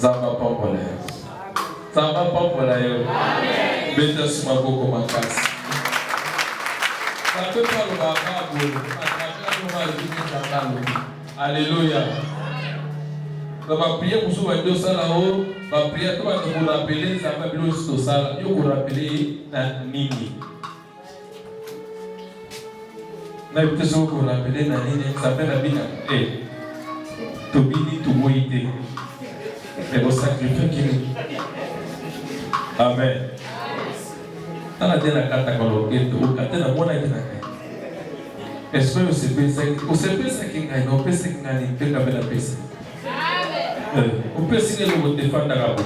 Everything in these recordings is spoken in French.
Zamba Pampola. Zamba Pampola. Beta Sumaboko Makasi. Ça peut pas le barbare. Alléluia. Dans ma prière pour souvenir de ça là-haut, ma prière, toi, tu vous rappeler, ça va bien aussi de ça là. Tu vous rappeler na nini. Na peut-être ce que vous rappelez na nini, ça fait la vie na. To bini to moïté. Mais au sacrifice qui nous. Amen. Dans la dernière carte à coloquer, au quartier na mona qui na. Est-ce que vous savez ça qui gagne, on peut se gagner, peut qu'avec la paix. On peut se gagner le défendre d'Arabo.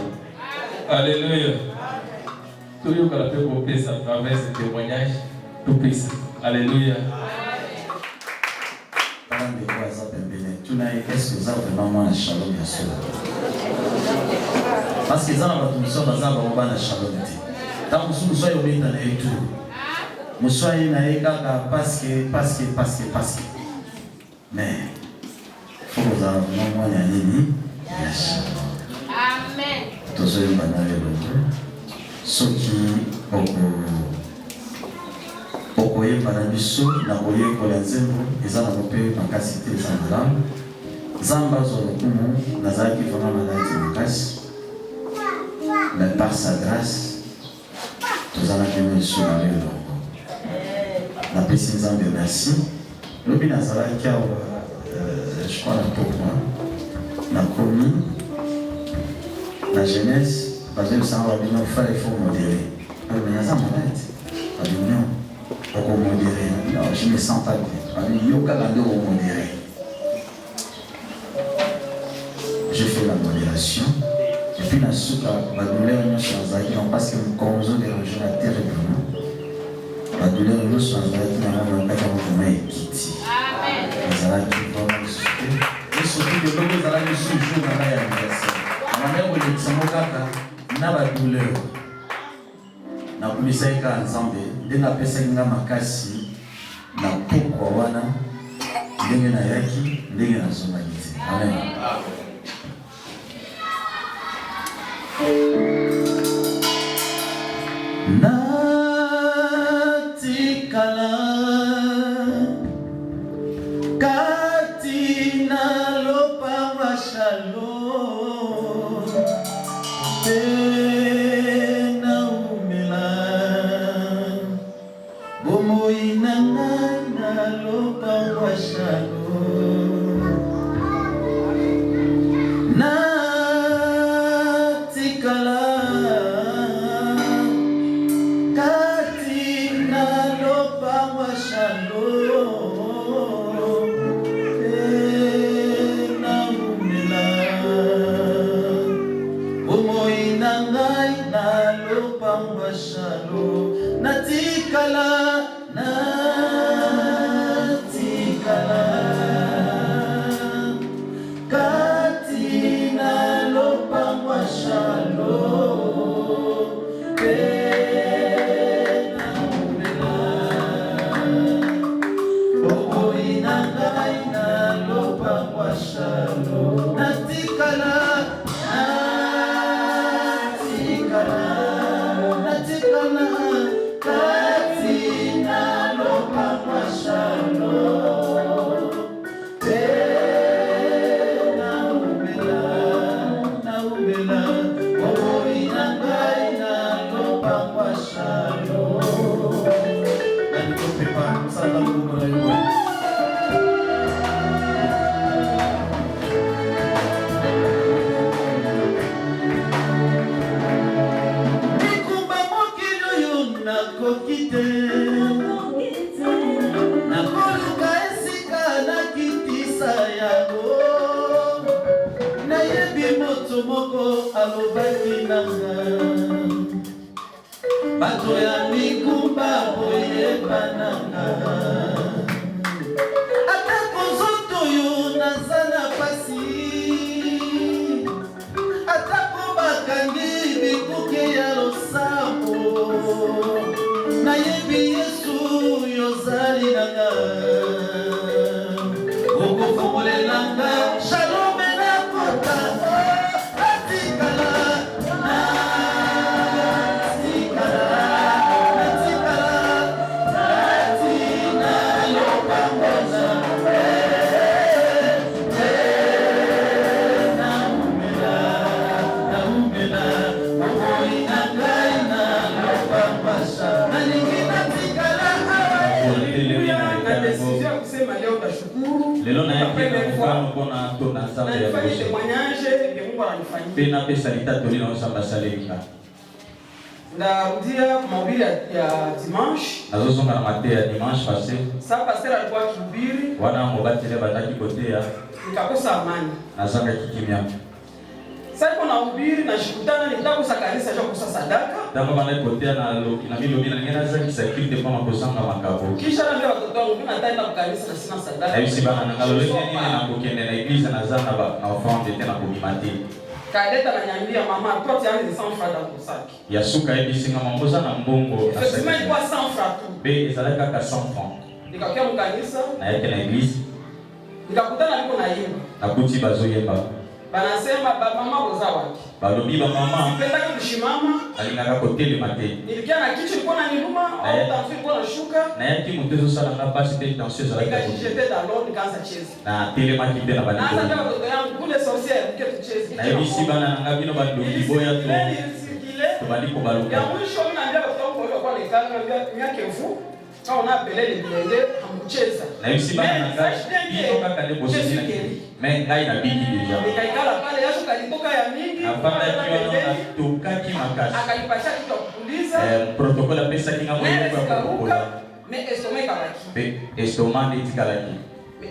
Alléluia. Tout le monde a la paix pour paix à travers ce témoignage, tout paix. Alléluia. Est-ce que vous avez vraiment un shalom bien sûr? Parce que ça n'a pas de mission dans un bon shalom. Tant que vous soyez au milieu d'un étoile. Moussoye naïga parce que. Mais, faut vous avoir non moins nini. Amen. Tout ce qui est banal ce qui okoye banabiso na koye kolanzembo eza na kope makasité zambala. Zamba zolo kumu nazaki vraiment maladi makasi. Mais par sa grâce, tous en avons sur la vie. La précision de merci. Le Binazala qui a, je crois, la pourquoi, la commis, la jeunesse, parce que ça va bien faire, il faut modérer. Mais il y a ça, malade. Pas d'union. Pour modérer. Non, je ne me sens pas bien. Il y a aucun modérer. Je fais la modération. Et puis, la soupe, la douleur, nous sommes parce que nous commençons des régions à terre et la douleur de l'eau soit dans la Kitty. Amen. Les alades qui vont nous souffrir. Et surtout de l'eau, les alades qui souffrent dans la anniversaire. La mère où les Tsamokaka n'a pas de douleur. Na kumisaika ensemble. Dès la personne n'a pas cassé. Na pourquoi wana. Ndenge na yaki. Ndenge na somalité. Amen. Natikala katina lopa shalom tena umela bomoina na lopa shalom natikala bato ya mikumba boye bananga ata kozoto yo nazana pasi ata ko bakangi bikuke ya losambo nayebi Yesu yozali nanga okokomolelanga shalom na kota mfano kuna tuna nzambe ya nifanye témoignage ya Mungu ananifanyia. Pena pesa litatoli na osamba salemika. Ndarudia mahubiri ya dimanche. Nazozonga na mate ya dimanche passé. Sasa pasteur alikuwa akihubiri. Wana mobatele bataki kotea. Nikakosa amani. Nazanga kikimya. Sasa kuna hubiri na shikutana nitakosa kanisa cha kukosa sadaka. Tama bana kotea na milo bila ngena za kisakite kwa makosanga makabo. Kisha na watoto wangu mimi nataenda kwa kanisa na sina sadaka. Hayo si bana ngaloleke nini na kukende na iglesia na zana ba na ofande tena kubimati. Kaleta ananiambia mama toi tu as 100 francs dans ton sac. Yasuka hivi singa mamboza na mbongo. Effectivement il doit 100 francs tout. Be ezalaka ka 100 francs. Nikakia mkanisa Na yake na iglesia. Nikakutana niko naimba. Na kuti bazoyemba. Banasema mama boza wapi? Balobi ba mama. Sipendaki kushimama. Alingaka kotele mate. Nilikia na kichwa ilikuwa inaniluma au tension ilikuwa inashuka. Na yake mtezo sana ngapasi pe tension za Nika jijete dans l'eau nikaanza cheza. Na tele maki pe na bali. Na hata kama watoto yangu kule sorcière mke tucheze. Na hivi si bana ngabino bando kiboya tu. Tubali ko baluka. Ya mwisho mimi naambia watoto wangu walikuwa nikana naambia miaka elfu. Kama una pelele bilende hamcheza. Na hivi si bana ngaka. Hiyo kaka de bosi na. Mais ngai na biki deja. Nikaikala pale Yesu kalitoka ya mingi. Afanda kiona na tukaki makasi. Akanipasha kitu kupuliza. Protokoli pesa kinga mwenye kwa kupuliza. Mais estomac kabaki. Estomac itikalaki.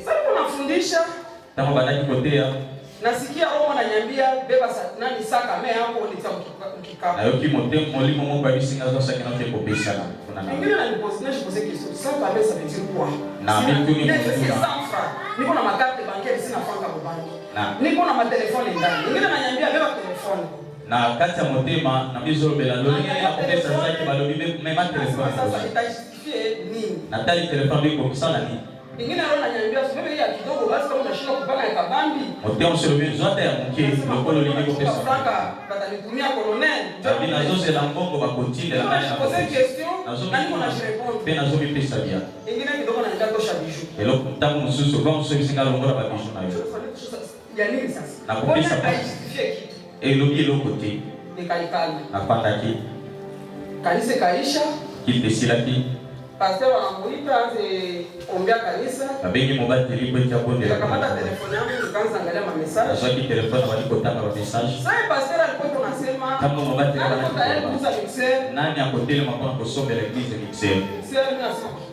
Sasa tunafundisha Tama badaki kotea. Nasikia roho ananiambia beba nani saka mimi hapo nitakukika. Na yoki motem molimo moko abisinga zo sakina te kopesa na. Kuna na. Ingine nilipose question. Sasa pesa veut quoi? Na mtu ni mzuri. Niko na makarte bancaire sina franka kwa banki. Niko na matelefoni ndani. Ingine ananiambia beba telefoni. Na kati ya motema na bizo bela loni ya kopesa zake balobi mema telefoni. Sasa itajustifie nini? Na tali telefoni iko sana ni. Ingine roho ananiambia usibebe ya kidogo basi kama unashinda kupanga ya kabambi. Motema msirobie zote ya mke lokolo liniko pesa. Franka batanitumia colonel. Tabi na zote la mbongo bakotile na nani na question. Na niko na répondre. Pena zomi pesa bia. Ingine kidogo na ndatosha bijou. Elo tamu msusu kwa msusu singa longora ba bijou na yo. Ya nini sasa? Na kupesa pa. Elo bi elo kote. Nikaikala. Na panda ki. Kanisa kaisha. Kitesila ki. Pasteur anamuita anze ombea kanisa. Abengi mobati lipo cha bonde. Nikamata telefoni yangu nikaanza angalia ma message. Azaki telefoni waliko tanga ba message. Sasa pasteur alikuwa anasema kama mobati kuuza mixer. Nani akotele makona kusombe la église mixer.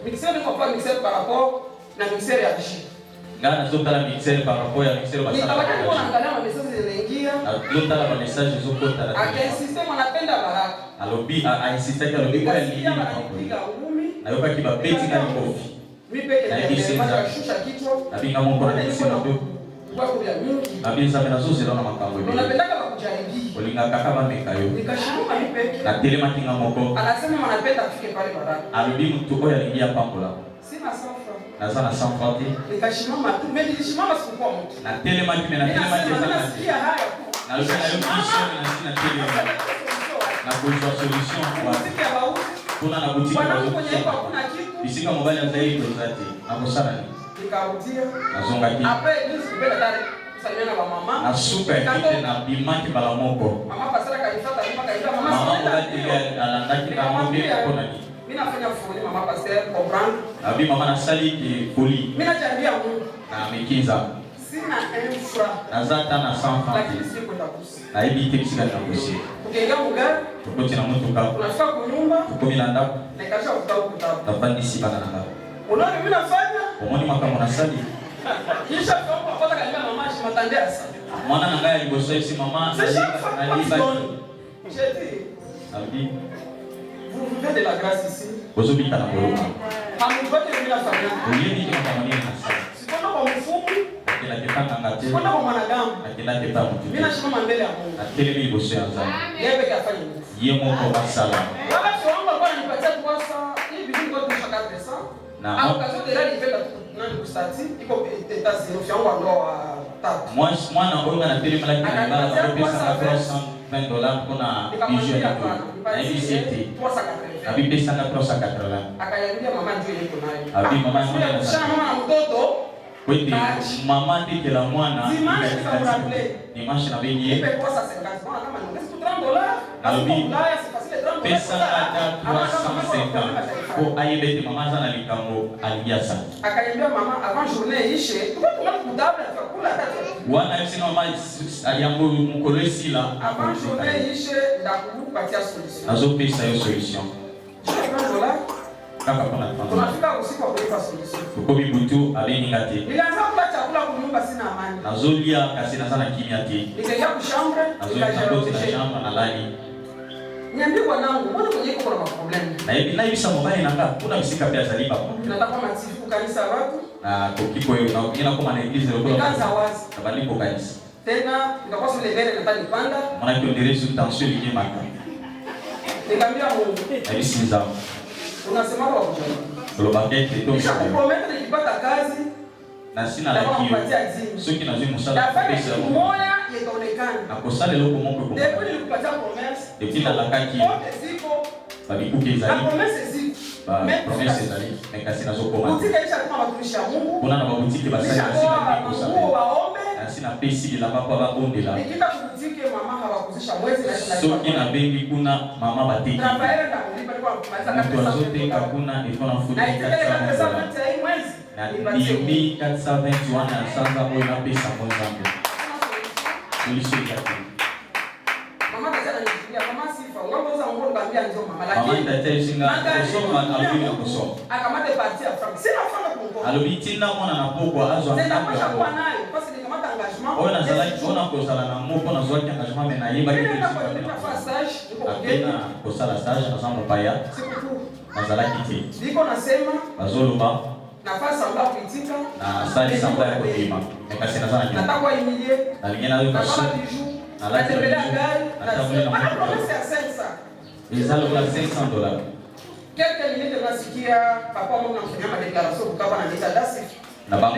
Mixer ni kwa mixer par rapport na mixer ya G. Ngana zote la mixer par rapport ya mixer basala. Nikaanza kuangalia ma message zinaingia. Zote la message zoko tala. Akasistema anapenda baraka. Alobi insiste kwa alobi kwa nini? Na yoka kiba beti na kofi. Mimi peke yangu nashusha kichwa. Na binga Mungu anasema ndio. Kwa kuja mingi. Na binza mena zote na makambo hivi. Unapendaka kujaribi. Olinga kaka bameka yo. Nikashuka mimi peke. Na telema kinga moko. Anasema anapenda afike pale baraka. Alobi mtu oya aliingia pambola. Sina safa. Na sana samfati. Nikashimama tu. Mimi nilishimama sikuwa mtu. Na telema kimena telema sana. Nasikia haya tu. Na leo kisho na sina telema. Na kuitoa solution kwa kuna na boutique kuna kitu bisika mobile ya zaidi kwa zati hapo sana ni nikarudia nazonga kitu après juste kubela tare kusalimiana na mama na super kitu na bimaki bala moko mama pasara kanifuata mpaka ila mama mobile alandaki na ngombe kuna ni mimi nafanya fuli mama pasara comprendre abi mama na sali ki fuli mimi najaambia Mungu na mikiza sina infra na zata na sanfa lakini siko takusi na hivi tekisika na kusi ukiingia mugari tukoti na mtu kama unafika kwa nyumba tukumi na ndapo na kasha kutabu tabandi si bana na unaona mimi nafanya umoni makamu na sali kisha kwa kwanza kaambia mama shi matandea sana mwana na ngaya liboso si mama na liba cheti abi vous vivez de la grâce ici bozobika na boloka hamupate mimi nafanya uyeni kama kama nini na sali sikondo kwa mfumu kila kitanga ngate sikondo kwa mwanadamu kila kitanga mtu mimi nashimama mbele ya Mungu akili mimi bosi yanza yeye peke afanye nguvu yeye Mungu basala wala tuomba kwa nipatia kwa saa hivi ndio kwa tushaka pesa na au kazo de rali penda nani kustati iko tetasi no fiango ndo tatu mwana onga na tele malaki na bala kwa pesa na $320 kuna bijou ya kwa na hivi seti abi pesa na $380 akayambia mama ndio yuko nayo abi mama mwana na sana mama mtoto kwete mama tete la mwana dimanche na benye ipe kwa $50 kama ni $30 alobi pesa ngata 350 pour ayebete mama za na likambo aliasa. Akaniambia mama avant journée ishe, tukakula kudabla tukakula tatu. Wana yesi mama aliambo mkolesi la avant journée ishe ndakupatia solution. Nazo pesa yo solution. Kaka kuna tunafika usiku wa kulipa solution. Tukobi butu abeni ngati. Nilianza kula chakula kwa nyumba sina amani. Nazolia kasina sana kimya ti. Nikaja kushambre, nikaja shamba na lali. Niambie bwanangu, mbona kwenye kuna problem? Na hivi sasa mobile nanga kuna msika pia zalipa. Nataka matifu kanisa watu. Na kokiko hiyo na kina kama na eglise leo kwa. Kanisa wazi. Tabandiko kanisa. Tena nikakosa ile mbele nataka nipanda. Maana kio ndiresu tension ile maka. Nikamwambia Mungu. Na hivi sinza. Unasema kwa kujua. Lo bakete to. Nishakuprometa nikipata kazi na sina la kio. Soki na zimu sala pesa moja yataonekana. Na kosale loko Mungu kwa. Depuis nilikupatia promesse. Depuis la kaki. Wote ziko. Babikuke zali. Na promesse ziko. Promesse zali. Mekasi nazo koma. Boutique isha kama watumishi wa Mungu. Kuna na boutique basali na sina pesa. Mungu waombe. Na sina pesa bila papa ba bonde la. Nikita boutique mama hawakuzisha mwezi na sina. Soki na bengi kuna mama batiki. Rafael ndakulipa kwa kumaliza kabisa. Mtu zote hakuna ifona futi. Na itaka pesa yote mwezi. Na 1421 na sasa kwa na pesa mwanzo. Solution yake. Mama kaza ananiambia mama sifa, ngombe za ngombe ngambia ndio mama lakini. Mama ndateshinga kusoma alivyo kusoma. Akamate parti ya franc. Sina franc kumkopa. Alobitina mwana na pokwa azo anataka kwa nayo parce que nikamata engagement. Ona zalaki ona kozala na moko na zwaki engagement mais na yeba ki kwa stage niko ngeni kozala stage na samu paya. Na zalaki ti. Niko nasema bazoluba nafasi ambayo kuitika na sali samba ya kulima nikasema sana nyuma nataka immediate na lingine na kasu na la tembelea gari na ana promesse ya 500 izalo la $500 quelques minutes nasikia papa wangu anafanya ma declaration kwa na nita dasi na bango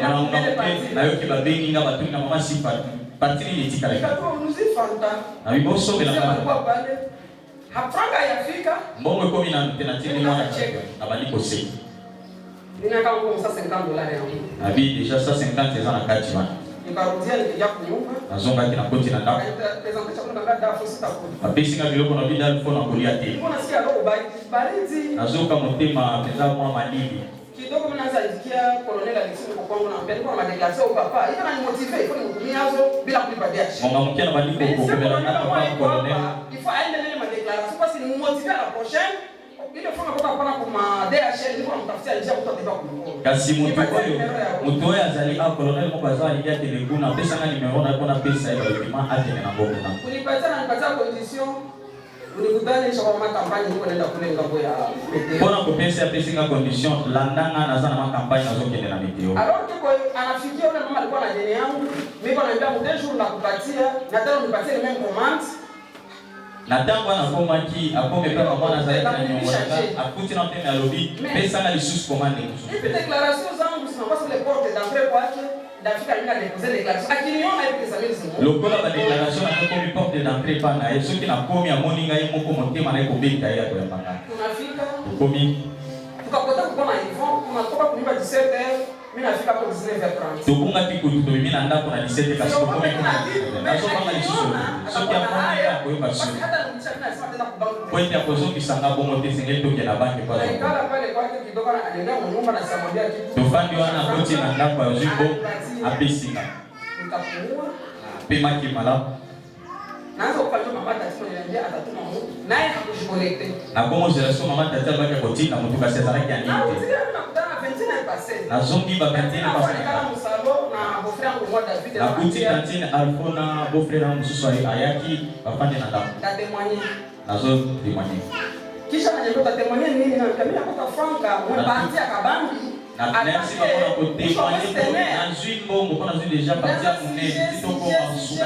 na yoki babengi nga batunga mama sifa partini nitika la kwa nuzi fanta na biboso bila kwa pale hapanga yafika mbongo iko na tena mwana na baliko seki. Nina kama kwa sasa $50 yangu. Abi deja sasa 50 za na kati bana. Nikarudia nikija kunyumba. Nazonga kina koti na ndako. Pesa chakula ngada dafu sitakula. Apesi nga biloko na bidal fo na kulia te. Mbona sikia roho baridi. Nazoka motema pesa mwa malili. Kidogo mnaanza ikia colonel alisema kwa kwangu na mbele kwa madeclaration au papa. Hiyo na motive iko nitumia hazo bila kulipa biashi. Mwanga mkia na bandiko kwa kubela na papa colonel. Ifo aende nene madeclaration parce que ni motive la prochaine. Ile funga kwa pana kuma DHL niko namtafutia njia mtu ateba kununua. Kasi mtu oyo azali a colonel moko azali ya telekuna pesa nga nimeona kuna pesa ya ultima atene na bobo na. Unipatia na nipatia condition. Unikutane nisha kwa kampani niko naenda kule ngambo ya meteo. Bona ko pesa nga condition landanga na zana ma kampani nazo kende na meteo. Alors que kwa anafikia yule mama alikuwa na jeni yangu, mimi kwa naambia mtejo na kupatia na tena unipatie ile même commande. Na tangu anakomaki akome papa mwana zaidi na nyongolanga akuti na tena lobby pesa na lisusu commande kusu. Hivi declaration zangu zinapaswa ile porte d'entrée kwake ndafika ninga déposer déclaration. Akiniona hivi pesa mimi simu. Lokola ba déclaration na komi porte d'entrée pa na yeso kina komi amoni ngai moko motema na ikobeka ya kwa panga. Tunafika komi tukapota kwa hivyo tunatoka kunyumba 17h mimi nafika kwa 19h30. Tukunga tiku tuto mimi na ndako na 17h kasi komi nazo kama lisusu. Soki amoni ya kwa basi. Pointe ya kozoki sanga bomo te singeli toke na banki kwa zoki. Naikala pale kwake kidogo na alienda mnyumba na samwambia kitu. Tufandi wana koti na ndako ya zipo apesinga. Nikapumua. Pema kimala. Naanza kufanya mama tatizo niambia atatuma Mungu. Naye hakujikolekte. Na komo zelaso mama tatizo baki kotina mtu kasi zalaki anite. Na zongi ba kantine kwa kala musalo na bofre yangu mwa David. Na kuti kantine alfona bofre yangu mususu ayaki bafanye na ndako. Tatemwanye. Nazo témoigner. Kisha anajikuta témoigner nini na kamera kwa franka mwa parti akabambi. Na merci kwa ko témoigner na zwimbo mko na zwimbo déjà parti ya munene kitoko masuka.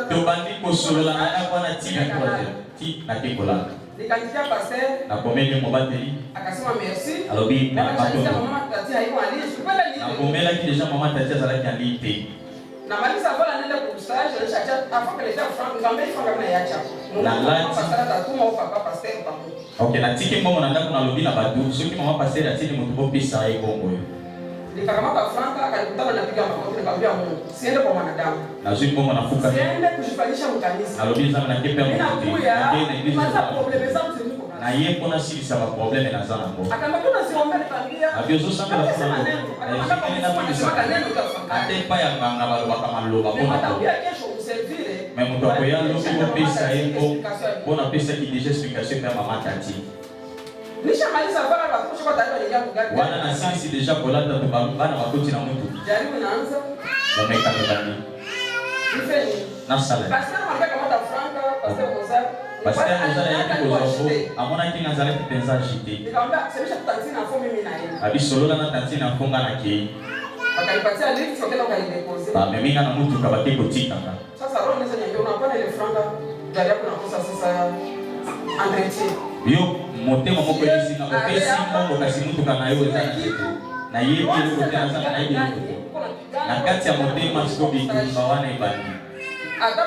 To bandi ko solola na kwa na tina kwa ti na kekola. Nikandikia pasteur na komeni mobateli akasema merci. Alobi na bato. Mama tati haiko ali. Sipenda nini? Na komela ki déjà mama tati azalaki alite. Na malisa bora nenda ku stage acha afaka leja frank ngambe frank na yacha. Na lati pasteur tatuma au papa pasteur pamoja. Okay, na tiki mbongo na ndako na lobi na bato soki mama pasteur atini mutu bo pesa ai bongo yo. Nikakamata franka akanikutana na piga magoti nikamwambia Mungu, siende kwa mwanadamu. Nazui mbongo nafuka. Siende kujifanyisha mkanisa. Nalobi zanga na kepe mkote. Ninakuya probleme zangu zilipo. Na yeye kuna siri sawa probleme na zana mbo. Akamwambia unaziomba nikamwambia. Abiozo sanga la kuna. Atepa ya nganga balo kama loba bona. Nitakwambia kesho uservire. Mais mtu akoya lobi pesa yeko. Bona pesa ki déjà explication ya mama tati. Nishamaliza bana bakusha kwa tayari ya kugari. Wana na sisi deja kolata tubana bakoti na mtu. Jaribu naanza. Wameka ndani. Ifeni. Na sala. Pastor mwambia kama franka, pastor Mozart. Pastor Mozart yake kozo. Amona kinga zale kipenza jite. Nikamwambia semesha tanzina fomu mimi na yeye. Abisolola na tanzina funga na kei. Akanipatia lift wakenda ukaideposit. Ba meminga na mtu kabaki kotika. Sasa roho niza nyambia unapana ile franka. Gari yako nakosa sasa entretien. Yo motema moko yesi na opesi mbongo kasi mtu kana yo tena. Na yeye kile kutana sana na yeye. Na kati ya motema sikobi kubawana ibani. Ata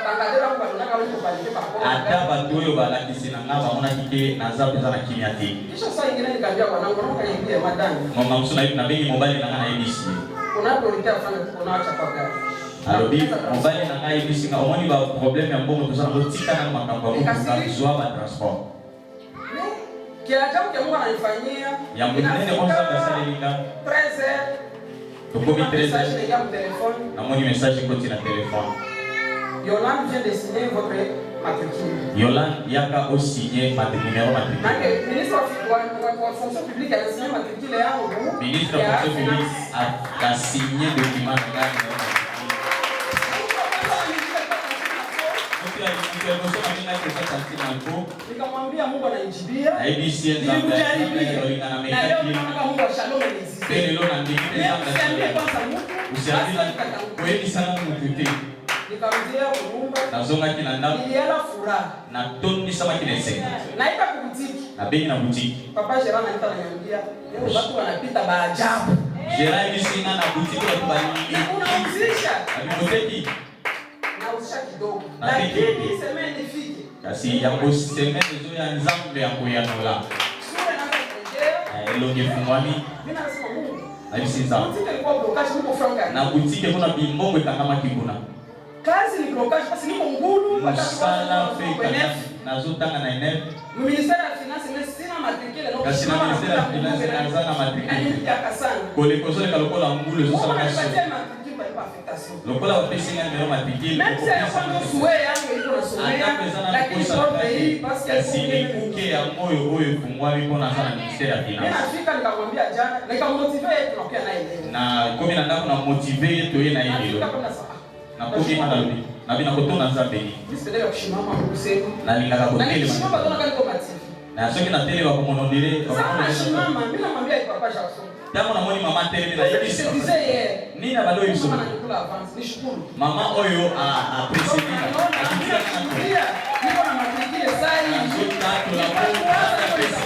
bangadera ko balunaka wiko balike pakona. Ata batoyo balakisi na ngaba mona kike na zapo za kimya ti. Kisha saa ingine nikambia bwanangu naomba niingie madani. Mama msuna hivi na bengi mobile na ngana ABC. Kuna priority afanya kuna acha kwa gari. Alobi mobile na ngana ABC nga omoni ba problème ya mbongo tozana botika na makambo ya kuzwa ba transport. Kia ajabu kia Mungu ananifanyia. Ya mwingine kwanza basale linga 13h. Tukomi 13h. Ya telefone. Na moni message koti na telefone. Yolande vient de signer votre matricule. Yolande yaka au signer numéro matricule. Donc ministre wa fonction publique a signé matricule yangu. Ministre wa fonction publique a signé document ngani. Nikamwambia Mungu ananijibia. ABC nzamba. Na leo nataka Mungu wa shalom anizidie. Pele lo na ndingine nzamba. Usiambia kweli sana mtuti. Nikamjia kuumba. Nazonga kina ndao. Niliala furaha. Na toni sama kinese. Naika kubutiki. Na bengi na butiki. Papa Gerard ananiambia, leo watu wanapita maajabu. Gerard bisinga na butiki watu bali. Unauzisha. Abimoteki. Nauzisha kidogo. Lakini semeni ifike. Kasi ya semeni zo ya nzambe ya kuyanola. Sura naanza kurejea. Elonge fumwani. Mimi nasema Mungu. Na bisinza. Butiki ilikuwa blokaji huko franga. Na butiki kuna bimbongo ikangama kibuna. Kazi ni blokaji basi niko ngulu Masala feka nazotanga na eneo. Ministère ya Finance mais sina matricule no. Kasi na ministère ya Finance nazana matricule. Kole kozole kalokola ngulu zo sala kaso. Lokola opesi nga numéro matricule. Même si ya kwano suwe yangu iko na suwe. Lakini kwa pays parce que kasi ikuke ya moyo oyo fungwa bipo na sana ministère ya Finance. Mimi nafika nikamwambia jana, nikamotive yetu tunakuwa naye leo. Na komi na ndako na motive yetu yeye na yeye. Na komi madalbi. Na bina kotona nzambe. Nisipendele kushimama kusema. Na lingaka kotele. Na shimama tona kali kwa TV. Na soki na tele bako monondele. Sasa shimama, mimi namwambia iko papa Jackson. Tango na moni mama tele na yeye sisi. Disait nina bado hizo. Mama anakula avance, nishukuru. Mama oyo a précédé. Niko na matrikile sai. Zotato la bonne à précédé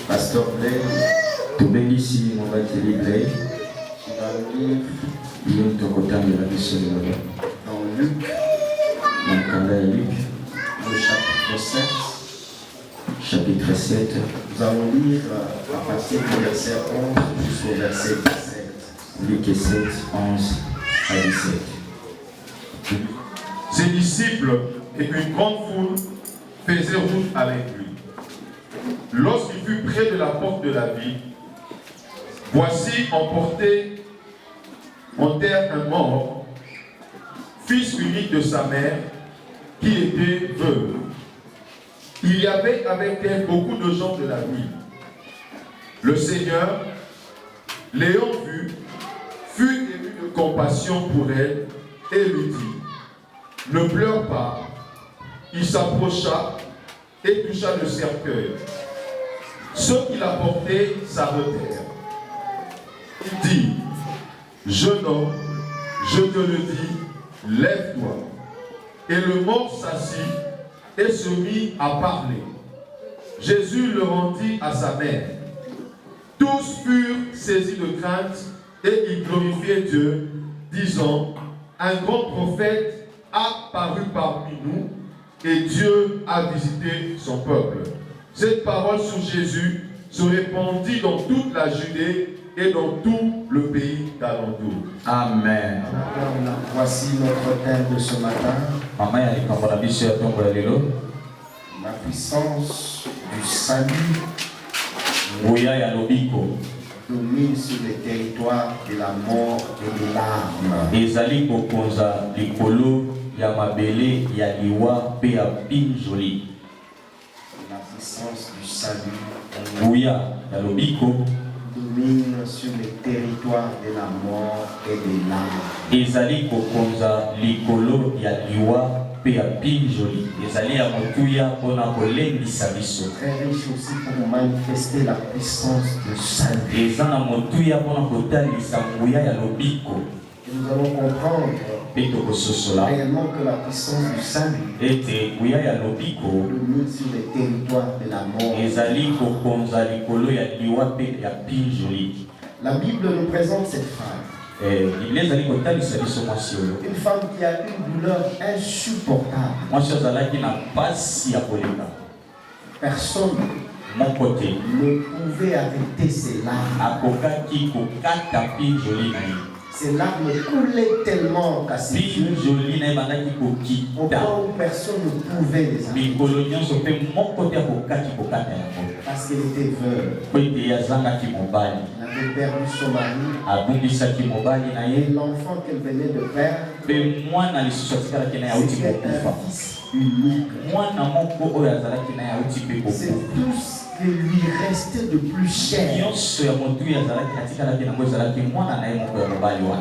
Pasteur Blaise, tout ici mon batterie Blaise, qui va le livre, il y a un côté de la mission dans Luc, mon candidat Luc, le chapitre 7. Chapitre 7. Nous allons lire à partir du verset 11 jusqu'au verset 17. Luc 7, 11 à 17. Ses disciples et une grande foule faisaient route avec lui. Lorsqu'il fut près de la porte de la ville, voici emporté en terre un mort, fils unique de sa mère, qui était veuve. Il y avait avec elle beaucoup de gens de la ville. Le Seigneur, l'ayant vue, fut ému de compassion pour elle et lui dit, ne pleure pas. Il s'approcha et toucha le cercueil. Ceux qui l'apportaient s'arrêtèrent. Il dit, jeune homme, je te le dis, lève-toi. Et le mort s'assit et se mit à parler. Jésus le rendit à sa mère. Tous furent saisis de crainte et ils glorifiaient Dieu, disant, un grand prophète a paru parmi nous et Dieu a visité son peuple. Cette parole sur Jésus se répandit dans toute la Judée et dans tout le pays d'alentour. Amen. Voici notre thème de ce matin. La puissance du salut domine sur les territoires de la mort et de l'arme. La puissance du salut domine sur les territoires de la mort et de l'arme. Très riche aussi pour manifester la puissance du salut. Et nous allons comprendre réellement que la puissance du salut domine sur les territoires de la mort. La Bible nous présente cette femme. Une femme qui a une douleur insupportable. Personne ne pouvait arrêter ses larmes. Ces larmes coulaient tellement qu'à ses yeux, au point où personne ne pouvait les arrêter. Parce qu'elle était veuve. Elle avait perdu son mari. Et l'enfant qu'elle venait de perdre, c'était un fils unique. C'est tout ce qui lui restait de plus cher.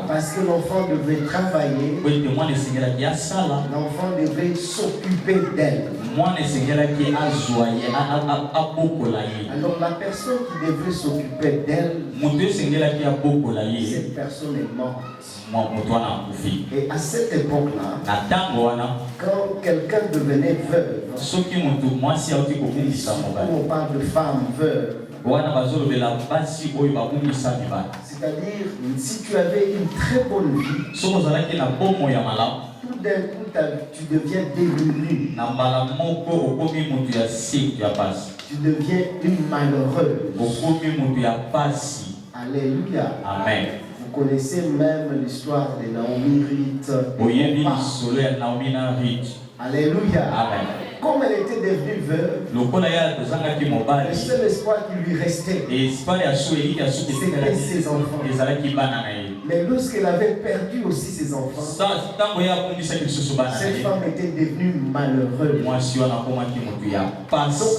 Parce que l'enfant devait travailler, l'enfant devait s'occuper d'elle. Alors la personne qui devait s'occuper d'elle, cette personne est morte. Et à cette époque-là, quand quelqu'un devenait veuve, on parle de femme veuve, c'est-à-dire si tu avais une très bonne vie, tout d'un coup tu deviens démunie, tu deviens une malheureuse. Alléluia. Amen. Vous connaissez même l'histoire de Naomi, Ruth. Alléluia. Amen. Comme elle était devenue veuve, le seul espoir qui lui restait, c'était ses enfants. Mais lorsqu'elle avait perdu aussi ses enfants, cette femme était devenue malheureuse. Donc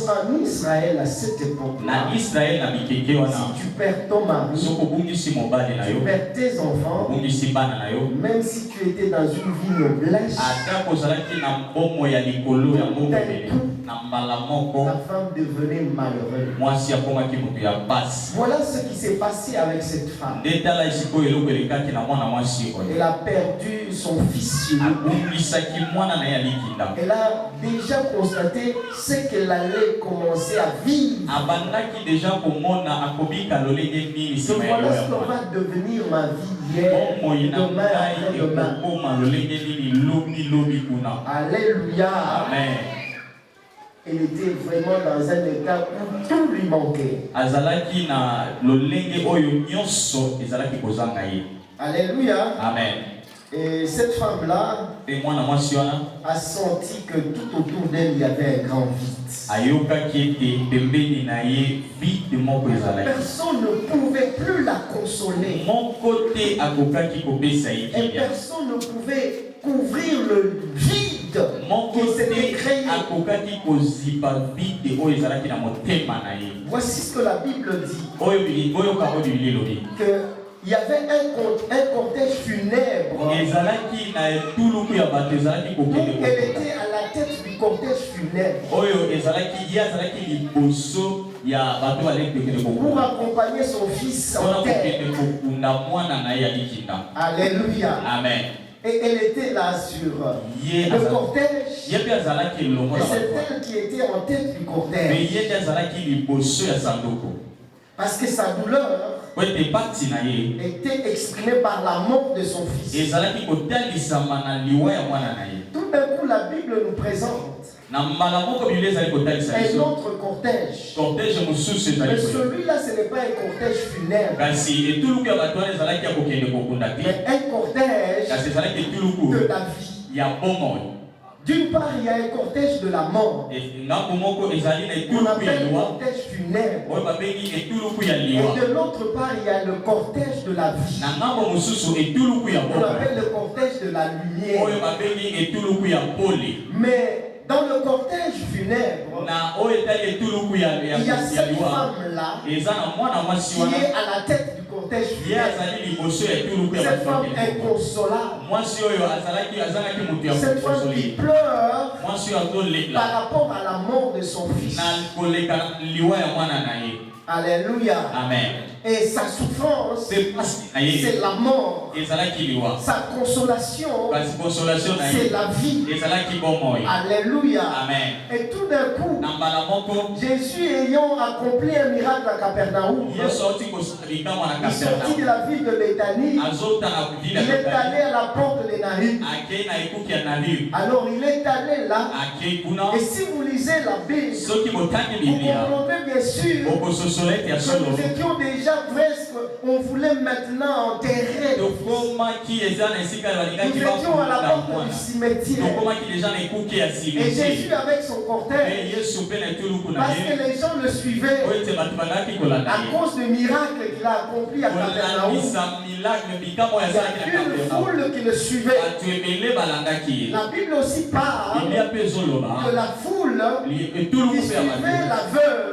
en Israël, à cette époque-là, si tu perds ton mari, tu perds tes enfants, même si tu étais dans une vie noblesse, la femme devenait malheureuse. Voilà ce qui s'est passé avec cette femme. Elle a perdu son fils unique. Elle a déjà constaté ce qu'elle allait commencer à vivre. Donc voilà ce qu'on va devenir ma vie hier, demain, après-demain. Alléluia. Amen. Elle était vraiment dans un état où tout lui manquait. Alléluia. Amen. Et cette femme-là a senti que tout autour d'elle, il y avait un grand vide. Personne ne pouvait plus la consoler. Et personne ne pouvait couvrir le vide qui s'était créé. Voici ce que la Bible dit. Il y avait un cortège funèbre. Elle était à la tête du cortège funèbre pour accompagner son fils en terre. Alléluia. Amen. Et elle était là sur le cortège. Et c'est elle qui était en tête du cortège. Parce que sa douleur était exprimée par la mort de son fils. Tout d'un coup, la Bible nous présente un autre cortège. Mais celui-là, ce n'est pas un cortège funèbre, mais un cortège de la vie. D'une part, il y a un cortège de la mort. On appelle le cortège funèbre. Et de l'autre part, il y a le cortège de la vie. On appelle le cortège de la lumière. Mais dans le cortège funèbre, il y a cette femme-là qui est à la tête du cortège funèbre. Cette femme inconsolable. Cette femme qui pleure par rapport à la mort de son fils. Alléluia. Amen. Et sa souffrance, c'est la mort. Sa consolation, c'est la vie. Alléluia. Amen. Et tout d'un coup, Jésus ayant accompli un miracle à Capernaum, il est sorti de la ville de Béthanie, il est allé à la porte de Nahum. Alors il est allé là, et si vous lisez la Bible, vous comprendrez bien sûr que nous étions déjà presque, on voulait maintenant enterrer. Nous étions à la porte du cimetière. Et Jésus avec son cortège, parce que les gens le suivaient à cause du miracle qu'il a accompli à Capernaum, il y a une foule qui le suivait. La Bible aussi parle de la foule qui suivait la veuve,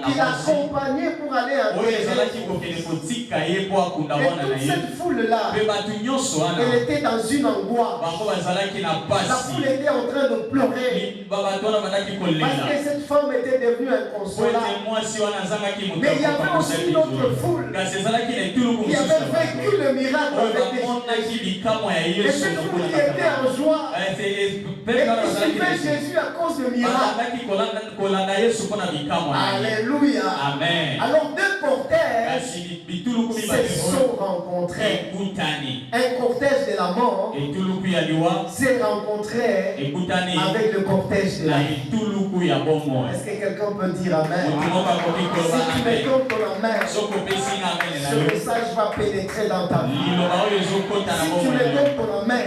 qui l'accompagnait pour aller enterrer. Et toute cette foule-là, elle était dans une angoisse. La foule était en train de pleurer parce que cette femme était devenue inconsolable. Mais il y avait aussi une autre foule qui avait vécu le miracle avec Jésus. Et cette foule qui était en joie et qui suivait Jésus à cause du miracle. Alléluia. Amen. Alors deux cortèges se sont rencontrés. Un cortège de la mort s'est rencontré avec le cortège de la vie. Est-ce que quelqu'un peut dire Amen? Si tu me donnes ton Amen, ce message va pénétrer dans ta vie. Si tu me donnes ton Amen,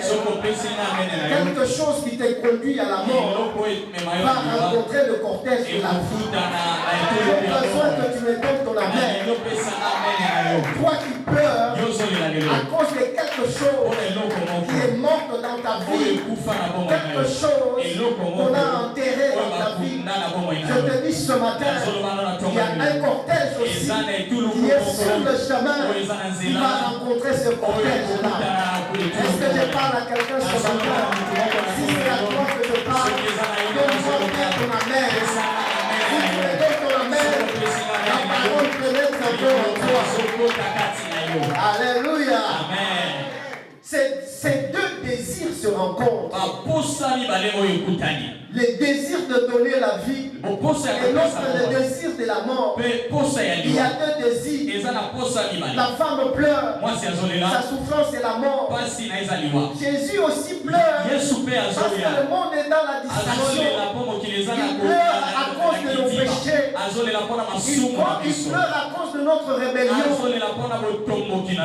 quelque chose qui t'a conduit à la mort va rencontrer le cortège de la vie. J'ai besoin que tu me donnes ton Amen. Toi qui pleures à cause de quelque chose qui est mort dans ta vie, quelque chose qu'on a enterré dans ta vie, je te dis ce matin, il y a un cortège aussi qui est sur le chemin, qui va rencontrer ce cortège-là. Est-ce que je parle à quelqu'un ce matin? Si c'est à toi que je parle, donne-moi bien ton Amen. Si tu me donnes ton Amen, la parole pénètre encore en toi. Alléluia. Amen. Ces deux désirs se rencontrent. Le désir de donner la vie et l'autre le désir de la mort. Il y a deux désirs. La femme pleure. Sa souffrance est la mort. Jésus aussi pleure parce que le monde est dans la distraction. Il pleure à cause de nos péchés. Il pleure à cause de notre rébellion.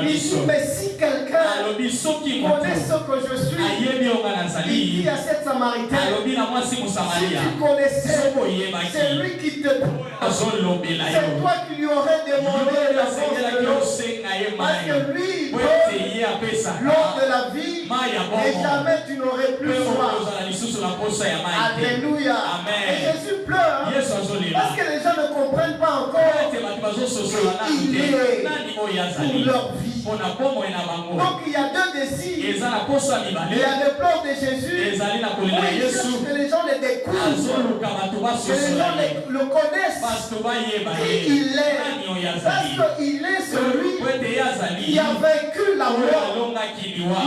Il dit, mais si quelqu'un connaît ce que je suis, il dit à cette Samaritaine, si tu connaissais, c'est lui qui te c'est toi qui lui aurais demandé la force de l'eau. Parce que lui, l'eau de la vie, et jamais tu n'aurais plus soif. Alléluia. Et Jésus pleure parce que les gens ne comprennent pas encore qui il est pour leur vie. Donc il y a deux désirs. Il y a le plan de Jésus où il cherche que les gens le découvrent, que les gens le connaissent, qui il est, parce qu'il est celui qui a vaincu la mort.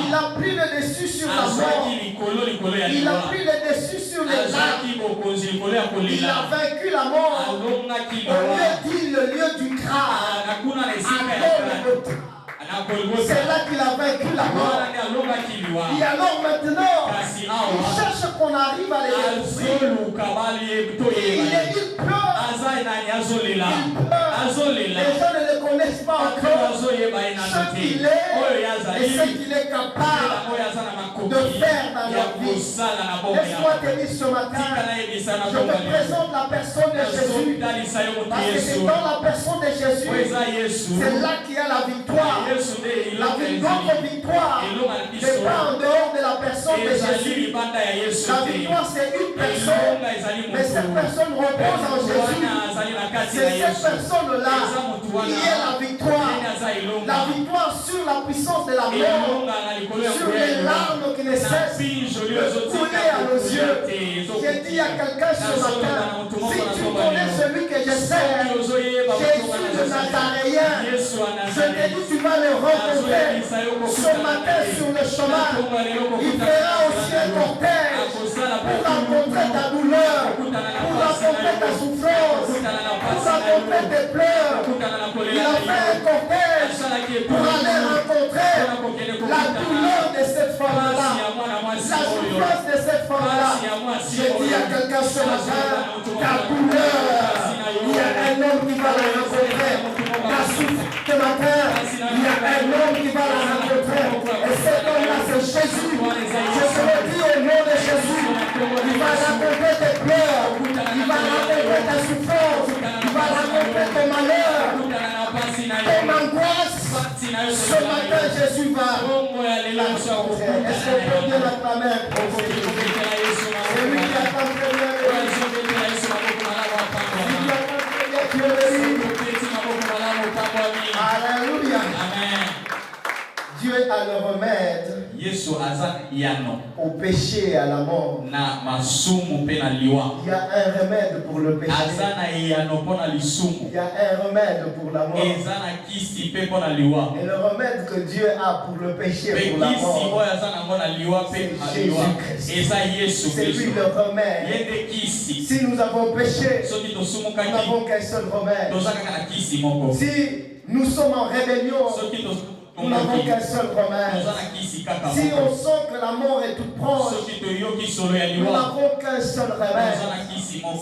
Il a pris le dessus sur la mort. Il a pris le dessus sur les âmes. Il a vaincu la mort. On lui dit le lieu du crâne. C'est là qu'il a vaincu la mort. Et alors maintenant, il cherche qu'on arrive à les découvrir. Il pleure. Les gens ne le connaissent pas encore. Ce qu'il est et ce qu'il est capable de faire dans leur vie. Laisse-moi te dire ce matin, je te présente la personne de Jésus. Parce que c'est dans la personne de Jésus, c'est là qu'il y a la victoire. Notre victoire n'est pas en dehors de la personne de Jésus. La victoire, c'est une personne, mais cette personne repose en Jésus. C'est cette personne-là qui est la victoire. La victoire sur la puissance de la mort, sur les larmes qui ne cessent de couler à nos yeux. J'ai dit à quelqu'un ce matin, si tu connais celui que je sers, Jésus de Nazaréen, je te dis tu vas le rencontrer ce matin sur le chemin. Il fera aussi un cortège pour rencontrer ta douleur, pour rencontrer ta souffrance, pour rencontrer tes pleurs. Il a fait un cortège pour aller rencontrer la douleur de cette femme-là, la souffrance de cette femme-là. J'ai dit à quelqu'un ce matin, ta douleur, il y a un homme qui va la rencontrer. Ta souffrance ce matin, il y a un homme qui va la rencontrer. Et cet homme-là, c'est Jésus. Je te le dis au nom de Jésus. Il va rencontrer tes pleurs. Il va rencontrer ta souffrance. Il va rencontrer ton malheur, ton angoisse. Ce matin, Jésus va la rencontrer. Est-ce qu'on peut bien l'acclamer? C'est lui qui attend très bien. Alléluia. Amen. Dieu a le remède au péché et à la mort. Il y a un remède pour le péché. Il y a un remède pour la mort. Et le remède que Dieu a pour le péché et pour la mort, c'est Jésus-Christ. C'est lui le remède. Si nous avons péché, nous n'avons qu'un seul remède. Si nous sommes en rébellion, nous n'avons qu'un seul remède. Si on sent que la mort est toute proche, nous n'avons qu'un seul remède.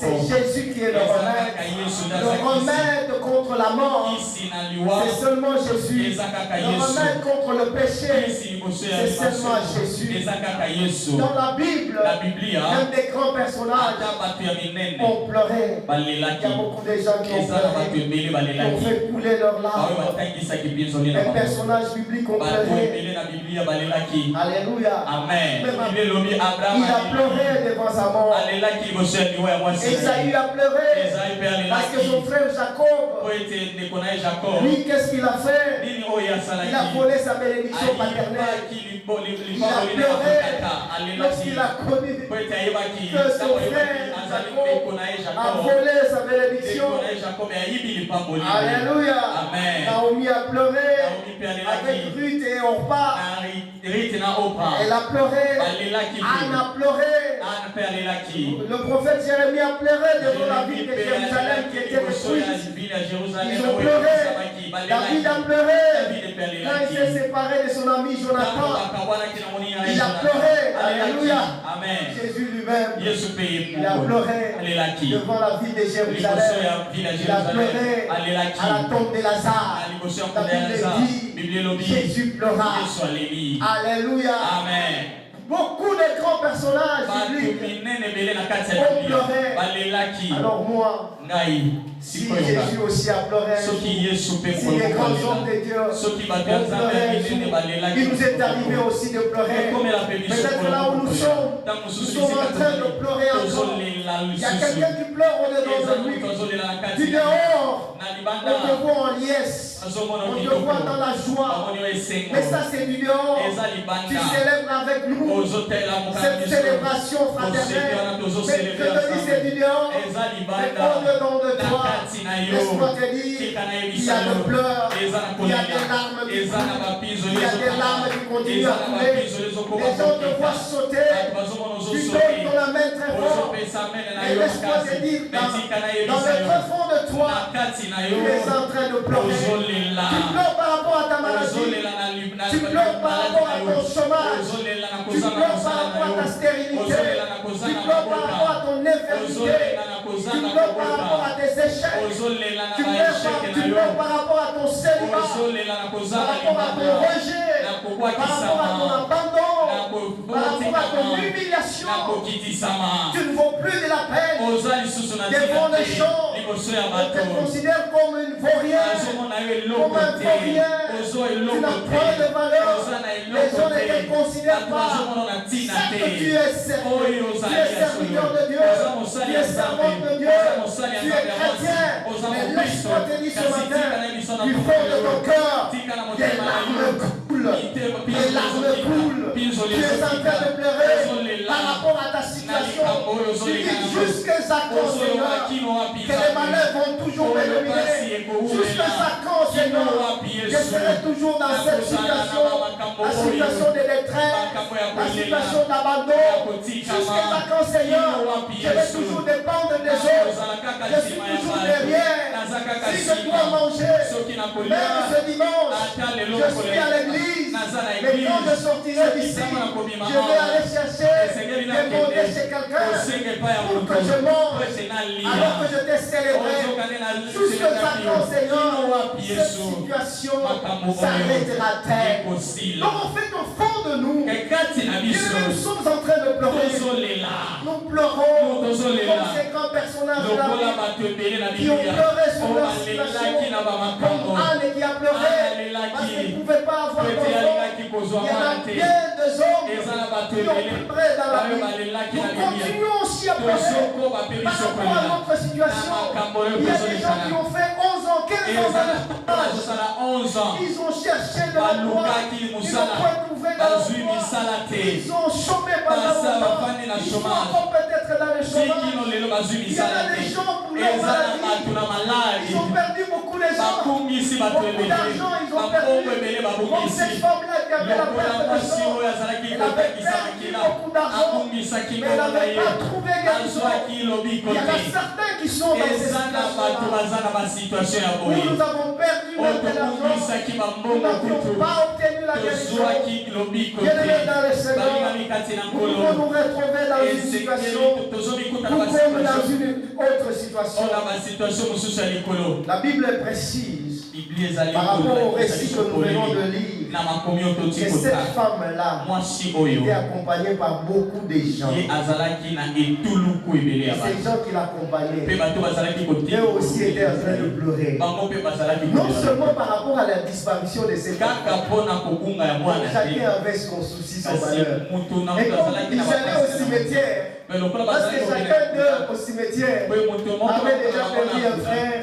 C'est Jésus qui est le remède. Le remède contre la mort, c'est seulement Jésus. Le remède contre le péché, c'est seulement Jésus. Dans la Bible, même des grands personnages ont pleuré. Il y a beaucoup de gens qui ont pleuré, qui ont fait couler leurs larmes. Les personnages bibliques ont pleuré. Alléluia. Amen. Il a pleuré devant sa mort. Esaü a pleuré parce que son frère Jacob, lui, qu'est-ce qu'il a fait? Il a volé sa bénédiction paternelle. Il a pleuré lorsqu'il a connu que son frère Jacob a volé sa bénédiction. Alléluia. Naomi a pleuré avec Ruth et Orpa. Elle a pleuré. Anne a pleuré. Le prophète Jérémie a pleuré devant la ville de Jérusalem qui était détruite. Ils ont pleuré. David a pleuré quand il s'est séparé de son ami Jonathan. Il a pleuré. Alléluia. Jésus lui-même, il a pleuré devant la ville de Jérusalem. Il a pleuré à la tombe de Lazare. La Bible dit, Jésus pleura. Alléluia. Amen. Beaucoup de grands personnages bibliques ont pleuré. Alors moi, si Jésus aussi a pleuré, si les grands hommes de Dieu ont pleuré, il nous est arrivé aussi de pleurer. Peut-être là où nous sommes en train de pleurer encore. Il y a quelqu'un qui pleure au-dedans de lui. Du dehors, on te voit en liesse, on te voit dans la joie. Mais ça c'est du dehors. Tu célèbres avec nous cette célébration fraternelle. Mais je te dis c'est du dehors. Mais au-dedans de toi, laisse-moi te dire, il y a de pleurs, il y a des larmes qui continuent à couler. Les gens te voient sauter, tu donnes ton main très fort. Et laisse-moi te dire, dans le profond de toi, tu es en train de pleurer. Tu pleures par rapport à ta maladie. Tu pleures par rapport à ton chômage. Tu pleures par rapport à ta stérilité. Tu pleures par rapport à ton infirmité. Tu pleures par rapport à tes échecs. Tu pleures par rapport à ton célibat. Par rapport à ton rejet. Par rapport à ton abandon. Par rapport à ton humiliation. Tu ne vaux plus de la peine. Devant les gens, on te considère comme une vaurière, comme un vaurien. Tu n'as pas de valeur. Les gens ne te considèrent pas. C'est que tu es serviteur de Dieu. Tu es servante de Dieu. Tu es chrétien. Mais laisse-moi te dire ce matin, du fond de ton cœur, des larmes coulent. Des larmes coulent. Tu es en train de pleurer par rapport à ta situation. Tu dis jusqu'à ça quand, Seigneur, que les malheurs vont toujours me dominer. Jusqu'à ça quand, Seigneur, je serai toujours dans cette situation, la situation de détresse, la situation d'abandon. Jusqu'à ça quand, Seigneur, je vais toujours dépendre des autres. Je suis toujours derrière. Si je dois manger, même ce dimanche, je suis à l'église. Mais quand je sortirai d'ici, je vais aller chercher demander chez quelqu'un pour que je mange alors que je t'ai célébré. Jusqu'à quand, Seigneur, cette situation s'arrêtera-t-elle? Donc en fait, au fond de nous, nous sommes en train de pleurer. Nous pleurons comme ces grands personnages de la Bible qui ont pleuré sur leur situation, comme Anne qui a pleuré parce qu'elle ne pouvait pas avoir d'enfant. Il y a bien des hommes qui ont pleuré dans la vie. Nous continuons aussi à pleurer par rapport à notre situation. Il y a des gens qui ont fait 11 ans, 15 ans. Ils ont cherché de l'emploi. Ils n'ont pas trouvé d'emploi. Ils ont chômé pendant longtemps. Ils sont encore peut-être dans le chômage. Il y en a des gens pour leur maladie. Ils ont perdu beaucoup d'argent. Ils ont perdu. Comme cette femme-là qui avait la perte de sang. Elle avait perdu beaucoup d'argent. Mais elle n'avait pas trouvé guérison. Il y en a certains qui sont dans ces situations où nous avons perdu notre argent. Nous n'avons pas obtenu la guérison. Bien-aimés dans le Seigneur, nous pouvons nous retrouver dans une situation ou comme dans une autre situation. La Bible est précise par rapport au récit que nous venons de lire que cette femme-là était accompagnée par beaucoup de gens. Et ces gens qui l'accompagnaient, eux aussi étaient en train de pleurer. Non seulement par rapport à la disparition de ces femmes, chacun avait son souci, son malheur. Et comme ils allaient au cimetière, parce que chacun d'eux au cimetière avait déjà perdu un frère,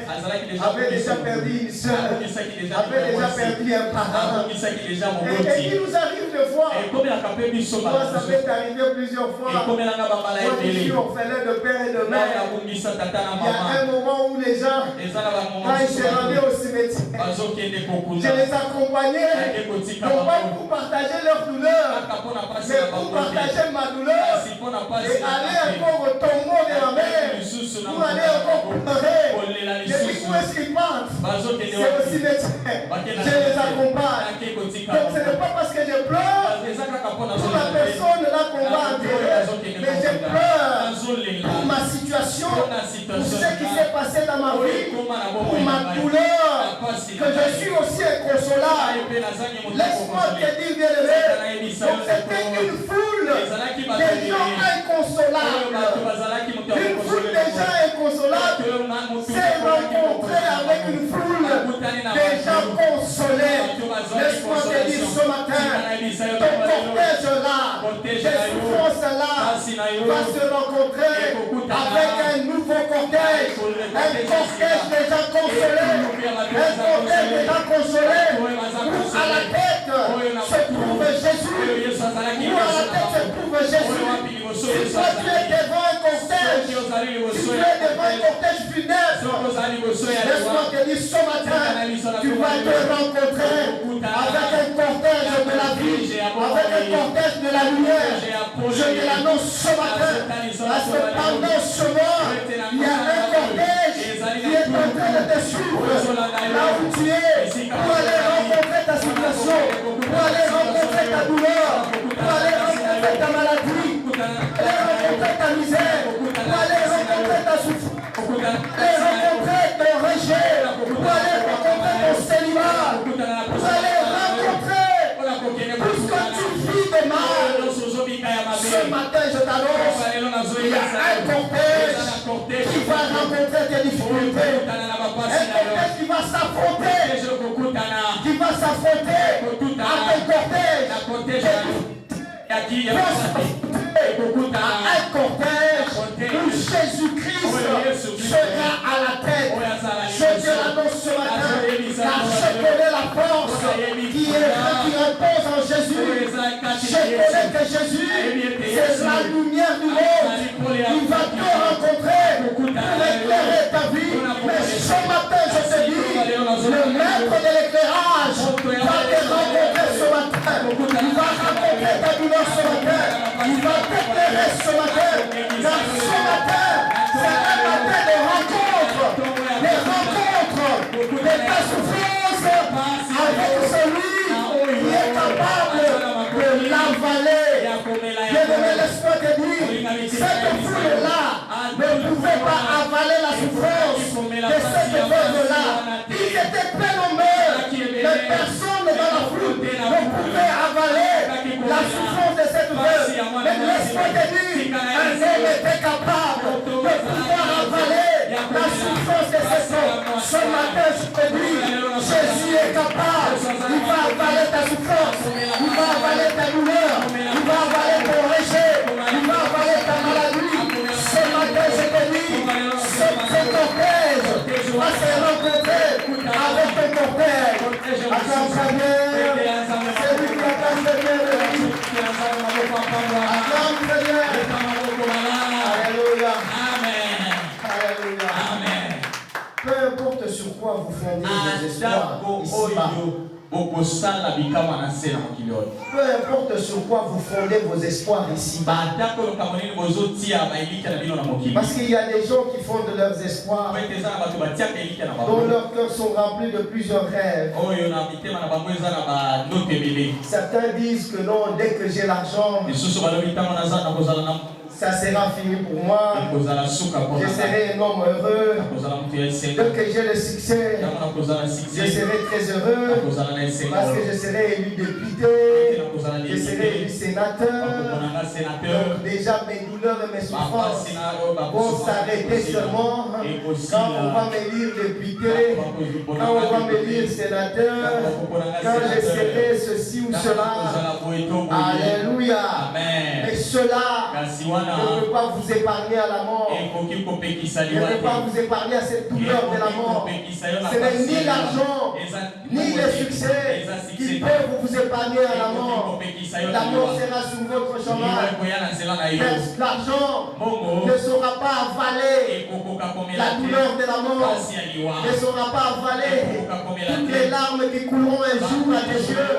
avait déjà perdu une soeur, avait déjà perdu un parent. Et il nous arrive de voir, moi ça m'est arrivé plusieurs fois, moi je suis orphelin de père et de mère. Il y a un moment où les gens, quand ils se rendaient au cimetière, je les accompagnais, non pas pour partager leur douleur, mais pour partager ma douleur et aller encore au tombeau de ma mère, pour aller encore pleurer. Je dis où est-ce qu'ils partent? C'est au cimetière. Je les accompagne. Donc ce n'est pas parce que je pleure pour la personne là qu'on va enterrer, mais je pleure pour ma situation, pour ce qui s'est passé dans ma vie, pour ma douleur, que je suis aussi inconsolable. Laisse-moi te dire, bien-aimé, donc c'était une foule de gens inconsolables. Une foule de gens inconsolables s'est rencontrée avec une foule de gens consolés. Laisse-moi te dire ce matin, ton cortège-là, tes souffrances-là, va se rencontrer avec un nouveau cortège. Un cortège de gens consolés. Un cortège de gens consolés. Où à la tête se trouve Jésus. Où à la tête se trouve Jésus. Si toi tu es devant un cortège, si tu es devant un cortège funèbre, laisse-moi te dire ce matin, tu vas te rencontrer avec un cortège de la vie, avec un cortège de la lumière. Je te l'annonce ce matin, parce que pendant ce mois, il y a un cortège qui est en train de te suivre là où tu es, pour aller rencontrer ta situation, pour aller rencontrer ta douleur, pour aller rencontrer ta maladie, pour aller rencontrer ta misère, pour aller rencontrer ta souffrance, pour aller rencontrer ton rejet, pour aller rencontrer ton célibat, pour aller rencontrer tout ce que tu vis de mal. Ce matin, je t'annonce, il y a un cortège qui va rencontrer tes difficultés. Un cortège qui va s'affronter, à ton cortège. Un cortège où Jésus-Christ sera à la tête. Je te l'annonce ce matin, car je connais la force qui repose en Jésus. Je connais que Jésus, c'est la lumière du monde. Il va te rencontrer pour éclairer ta vie. Mais ce matin, je te dis, le maître de l'éclairage va te rencontrer ce matin. Il va rencontrer ta douleur ce matin. Il va t'éclairer ce matin. Car ce matin, c'est un matin de rencontre. Des rencontres de ta souffrance avec celui qui est capable de l'avaler. Bien-aimé, laisse-moi te dire, cette foule-là ne pouvait pas avaler la souffrance de cette veuve-là. Ils étaient très nombreux, mais personne dans la foule ne pouvait avaler la souffrance de cette veuve. Mais laisse-moi te dire, un homme était capable de pouvoir avaler la souffrance de cette veuve. Ce matin, je te dis, Jésus est capable. Il va avaler ta souffrance, il va avaler ta douleur, il va avaler ton rejet, il va avaler ta maladie. Ce matin, je te dis, ce cortège va se rencontrer avec ton cortège. Acclame Seigneur, c'est lui qui acclame Seigneur. Acclame Seigneur. Alléluia. Alléluia. Peu importe sur quoi vous fondez vos espoirs ici-bas. Peu importe sur quoi vous fondez vos espoirs ici-bas. Parce qu'il y a des gens qui fondent leurs espoirs, dont leurs cœurs sont remplis de plusieurs rêves. Certains disent que non, dès que j'ai l'argent, ça sera fini pour moi. Je serai un homme heureux. Dès que j'ai le succès, je serai très heureux. Parce que je serai élu député. Je serai élu sénateur. Donc déjà mes douleurs et mes souffrances vont s'arrêter seulement quand on va m'élire député, quand on va m'élire sénateur, quand je serai ceci ou cela. Alléluia. Mais cela ne peut pas vous épargner à la mort. Ne peut pas vous épargner à cette douleur de la mort. Ce n'est ni l'argent, ni le succès qui peuvent vous épargner à la mort. La mort sera sur votre chemin. L'argent ne saura pas avaler la douleur de la mort. Ne saura pas avaler toutes les larmes qui couleront un jour à tes yeux.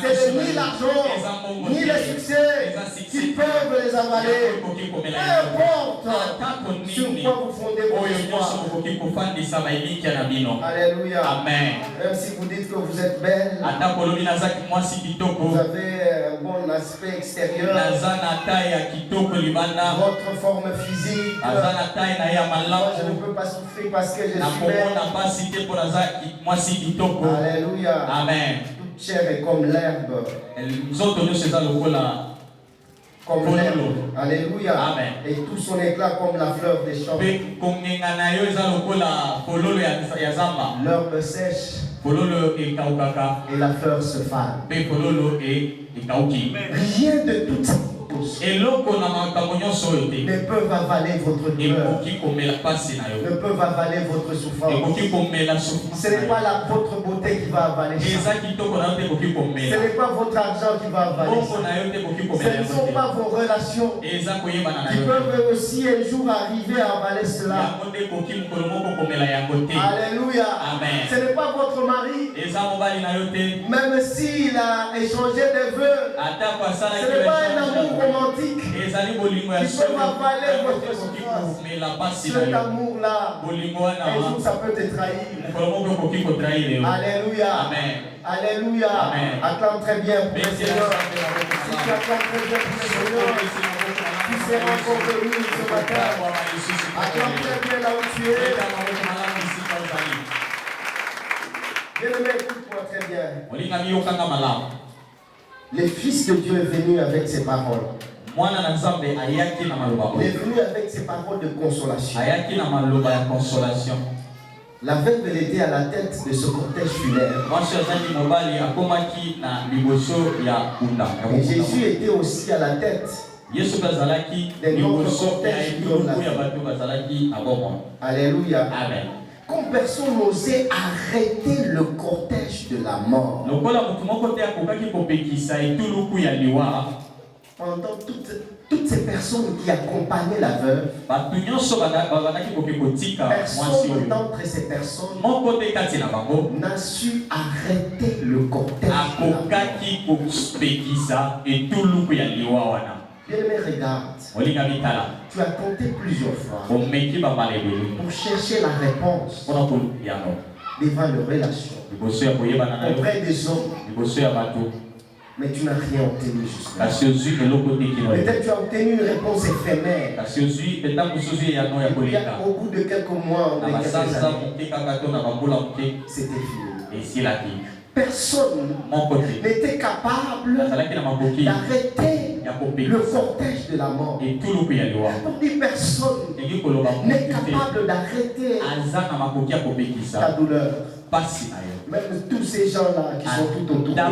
C'est ni l'argent, ni le succès qui peuvent les avaler. Peu importe sur quoi vous fondez vos espoirs. Alléluia. Amen. Même si vous dites que vous êtes belle, vous avez un bon aspect extérieur, votre forme physique, moi je ne peux pas souffrir parce que je suis belle. Alléluia. Amen. Toute chair est comme l'herbe. Comme l'herbe. Alléluia. Amen. Et tout son éclat comme la fleur des champs. L'herbe sèche et la fleur se fane. Rien de toutes ces choses ne peuvent avaler votre douleur, ne peuvent avaler votre souffrance. Ce n'est pas votre beauté qui va avaler ça. Ce n'est pas votre argent qui va avaler ça. Ce ne sont pas vos relations qui peuvent aussi un jour arriver à avaler cela. Alléluia. Amen. Ce n'est pas votre mari, même s'il a échangé des vœux, ce n'est pas un amour romantiques qui peuvent avaler votre souffrance. Cet amour-là, un jour ça peut te trahir. Alléluia. Amen. Alléluia. Amen. Acclame très bien pour le Seigneur. Si tu acclames très bien pour le Seigneur, tu seras encore venu ce matin. Acclame très bien là où tu es. Bien-aimé, écoute-moi très bien. Le Fils de Dieu est venu avec ses paroles. Il est venu avec ses paroles de consolation. La veuve était à la tête de ce cortège funèbre. Et Jésus était aussi à la tête d'un autre cortège qui donne la vie. Alléluia. Amen. Comme personne n'osait arrêter le cortège de la mort. Pendant toutes ces personnes qui accompagnaient la veuve, personne d'entre ces personnes n'a su arrêter le cortège de la mort. Bien-aimé, regarde. Tu as compté plusieurs fois pour chercher la réponse devant les relations auprès des hommes. Mais tu n'as rien obtenu jusqu'à. Peut-être tu as obtenu une réponse éphémère. Au bout de quelques mois ou de quelques années, c'était fini. Personne n'était capable d'arrêter le cortège de la mort. Pour dire personne n'est capable d'arrêter ta douleur. Même tous ces gens-là qui sont tout autour de toi,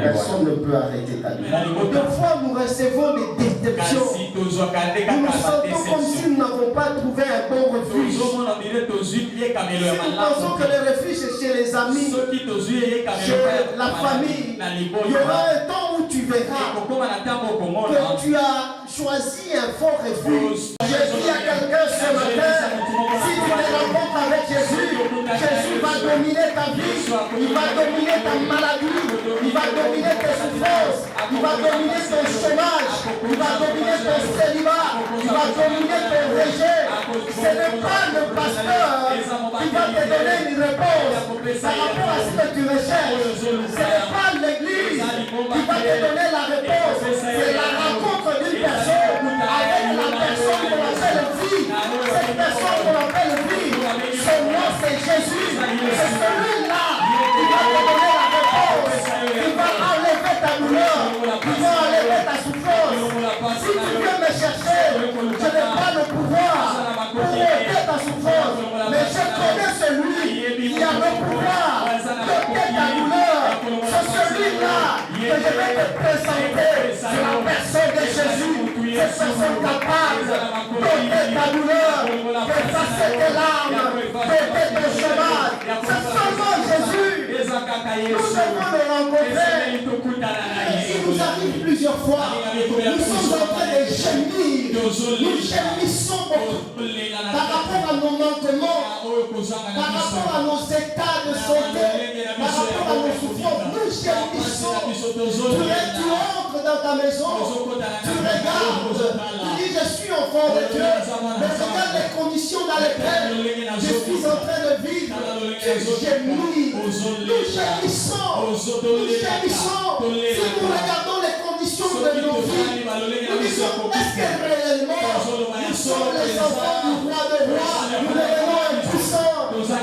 personne ne peut arrêter ta douleur. Parfois nous recevons des déceptions. Nous nous sentons comme si nous n'avons pas trouvé un bon refuge. Si nous pensons que le refuge est chez les amis, chez la famille, il y aura un temps où tu verras que tu as choisi un fort refuge. Je dis à quelqu'un ce matin, si tu te rencontres avec Jésus, Jésus va dominer ta vie, il va dominer ta maladie, il va dominer tes souffrances, il va dominer ton chômage, il va dominer ton célibat, il va dominer ton rejet. Ce n'est pas le pasteur qui va te donner une réponse par rapport à ce que tu recherches. Ce n'est pas l'église qui va te donner la réponse. C'est la rencontre d'une personne avec la personne qu'on appelle vie. Cette personne qu'on appelle vie, son nom c'est Jésus. C'est celui-là qui va te donner la réponse. Il va enlever ta douleur. Il va enlever ta souffrance. Si tu viens me chercher, je n'ai pas le pouvoir pour ôter ta souffrance. Mais je connais celui qui a le pouvoir d'ôter ta douleur. C'est celui-là que je vais te présenter. C'est la personne de Jésus. Cette personne capable d'ôter ta douleur, d'effacer tes larmes, d'ôter ton chômage. C'est seulement Jésus. Nous devons le rencontrer. Il nous arrive plusieurs fois. Nous sommes en train de gémir. Nous gémissons beaucoup par rapport à nos manquements, par rapport à nos états de santé, par rapport à nos souffrances. Nous gémissons. Tu entres dans ta maison, tu regardes, tu dis je suis enfant de Dieu, mais regarde les conditions dans lesquelles je suis en train de vivre. Tu gémis. Nous gémissons. Nous gémissons. Si nous regardons les conditions de nos vies, nous disons est-ce que réellement nous sommes les enfants du roi de rois? Nous devenons impuissants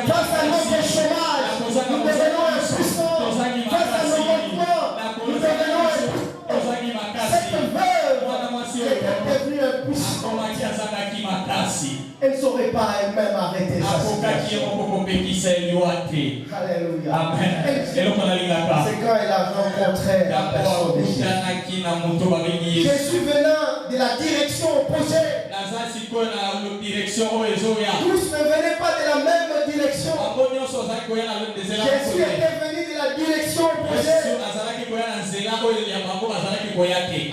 face à notre chômage. Nous devenons impuissants face à nos manquements. Nous devenons impuissants. Cette veuve était devenue impuissante. Elle ne saurait pas elle-même arrêter sa situation. Alléluia. C'est quand elle a rencontré la personne de Jésus. Jésus venant de la direction opposée. Tous ne venaient pas de la même direction. Jésus était venu de la direction opposée.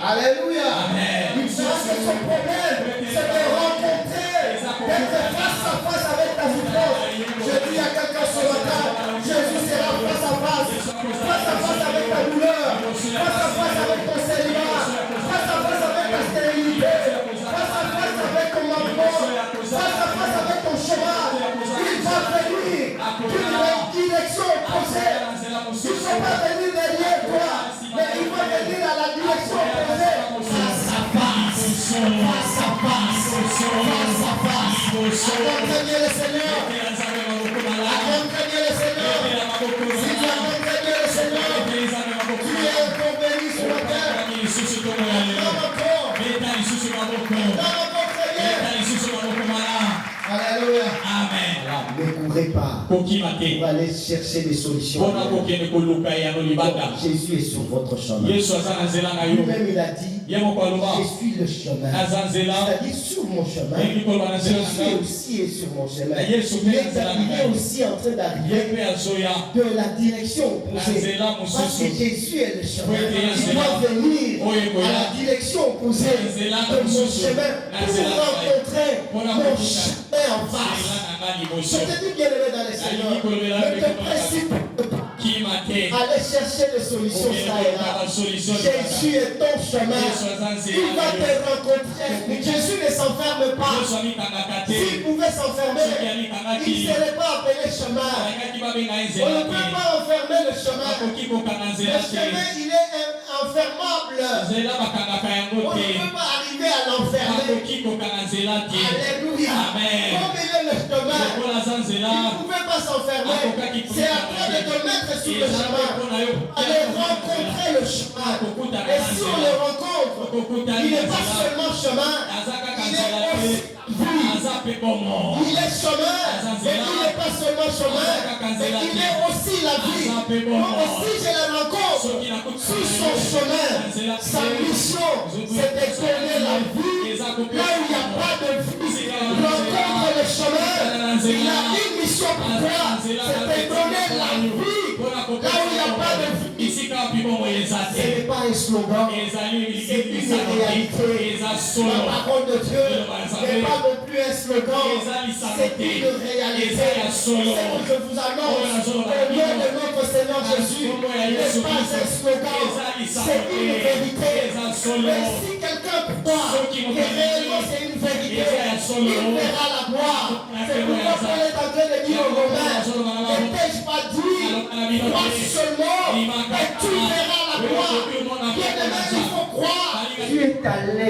Alléluia. Il pense que son problème, c'est de rencontrer, d'être face à face avec ta souffrance. Je dis à quelqu'un ce matin, Jésus sera face à face avec ta douleur, face à face avec ton célibat, direction opposée. Il ne faut pas venir derrière toi, mais il faut venir à la direction opposée. Face à face, face à face, face à face. Accompagnez le Seigneur. Accompagnez le Seigneur. Si tu accompagnes le Seigneur, tu es encore béni sur la terre. Alléluia. Amen. Ne courez pas pour aller chercher des solutions. Jésus est sur votre chemin. Lui-même il a dit, je suis le chemin. C'est-à-dire sur mon chemin. Jésus aussi est sur mon chemin. Il est aussi en train d'arriver de la direction opposée. Parce que Jésus est le chemin. Il doit venir à la direction opposée de mon chemin pour rencontrer mon chemin en face. Je te dis bien aimé dans le Seigneur, ne te précipite pas. Allez chercher des solutions ça et là. Jésus est ton chemin. Il va te rencontrer. Jésus ne s'enferme pas. S'il pouvait s'enfermer, il ne serait pas appelé chemin. On ne peut pas enfermer le chemin. Le chemin, il est enfermable. On ne peut pas arriver à l'enfermer. Alléluia. Comme il est le chemin, il ne pouvait pas s'enfermer. C'est après de te mettre sur le chemin. Aller rencontrer le chemin. Et si on le rencontre, il n'est pas seulement chemin, il est aussi vie. Il est chemin, mais il n'est pas seulement chemin, mais il est aussi la vie. Moi aussi je le rencontre sur son chemin. Sa mission, c'est de donner la vie là où il n'y a pas de vie. Rencontre le chemin, il a une mission pour toi, c'est de donner la vie là où il n'y a pas de vie. Ce n'est pas un slogan, c'est une réalité. La parole de Dieu n'est pas non plus un slogan, c'est une réalité. C'est que je vous annonce au nom de notre Seigneur Jésus, n'est pas un slogan, c'est une vérité. Mais si quelqu'un croit que réellement c'est une vérité, il verra la gloire. C'est pourquoi Paul est en train de dire aux Romains, ne t'ai-je pas dit, crois seulement, et tu verras la gloire. Bien-aimé, il faut croire. Tu es allé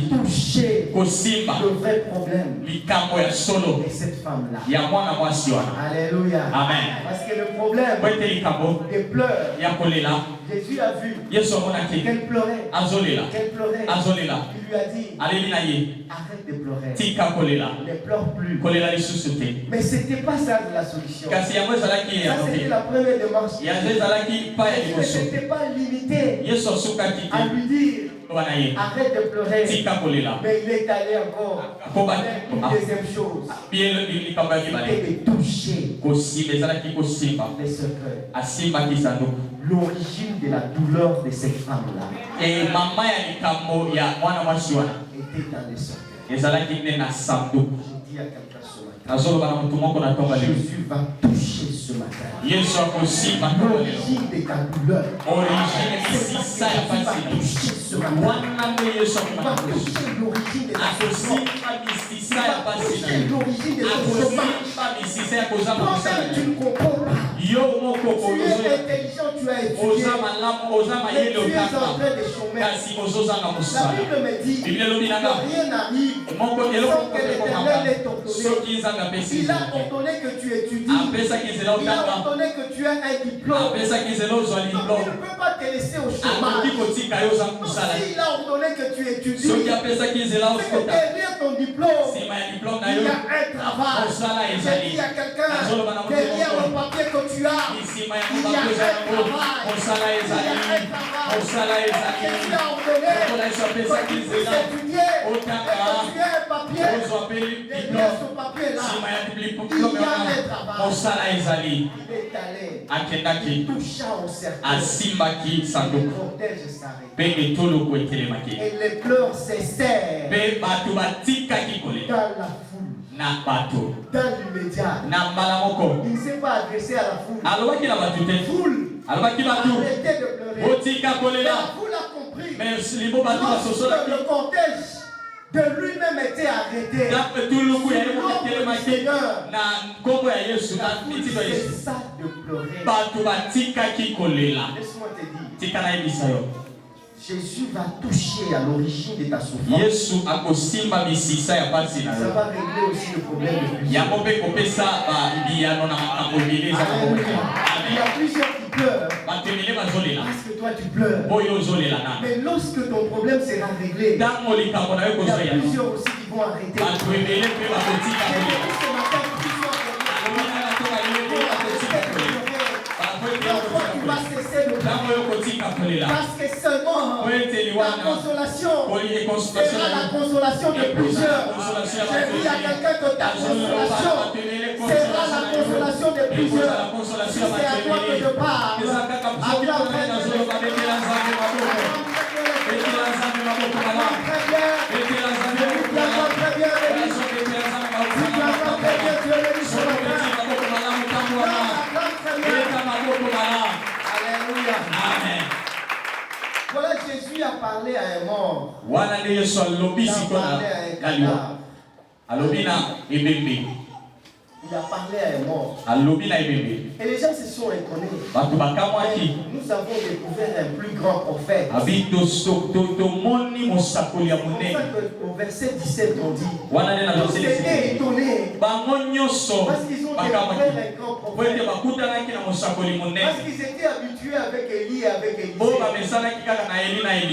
toucher le vrai problème de cette femme-là. Alléluia. Amen. Parce que le problème des pleurs, Jésus a vu qu'elle pleurait. Qu'elle pleurait. Il lui a dit, arrête de pleurer. Ne pleure plus. Mais ce n'était pas ça la solution. Ça c'était la première démarche. Il ne s'était pas limité à lui dire, arrête de pleurer. Mais il est allé encore une deuxième chose. C'était de toucher les secrets. L'origine de la douleur de cette femme-là était dans les secrets. Je dis à quelqu'un ce matin, Jésus va toucher ce matin l'origine de ta douleur. Jésus va toucher ce matin. Il va toucher l'origine de ta souffrance. Il va toucher l'origine de ton chômage. Toi-même tu ne comprends pas. Tu es intelligent, tu as étudié, mais tu es en train de chômer. La Bible me dit que rien n'arrive sans que l'Éternel l'ait ordonné. Il a ordonné que tu étudies. Il a ordonné que tu aies un diplôme. Donc il ne peut pas te laisser au chômage. Si il a ordonné que tu étudies, c'est que derrière ton diplôme, il y a un travail. J'ai dit à quelqu'un, derrière le papier que tu as, il y a un travail. Jésus a ordonné que tu puisses étudier et que tu aies un papier. Derrière ce papier-là, il y a un travail. Il est allé, il toucha au cercueil. Le cortège s'arrêtait. Et les pleurs cessèrent dans la foule. Dans l'immédiat, il ne s'est pas adressé à la foule. Foule, arrêtez de pleurer. La foule a compris. Le cortège de lui-même était arrêté. C'est ça de pleurer. Laisse-moi te dire. Jésus va toucher à l'origine de ta souffrance. Ça va régler aussi le problème de plusieurs. Il y a plusieurs qui pleurent parce que toi tu pleures. Mais lorsque ton problème sera réglé, il y a plusieurs aussi qui vont arrêter. Tu vas cesser de pleurer. Parce que seulement la consolation sera la consolation de plusieurs. J'ai dit à quelqu'un que ta consolation sera la consolation de plusieurs. Si c'est à toi que je parle, Amen. Voilà, Jésus a parlé à un mort. Il a parlé à un cadavre. Il a parlé à un mort. Et les gens se sont étonnés. Nous avons découvert un plus grand prophète. Au verset 17, on dit. Ils étaient étonnés. Parce qu'ils ont découvert un grand prophète. Parce qu'ils étaient habitués avec Élie et avec Élisée.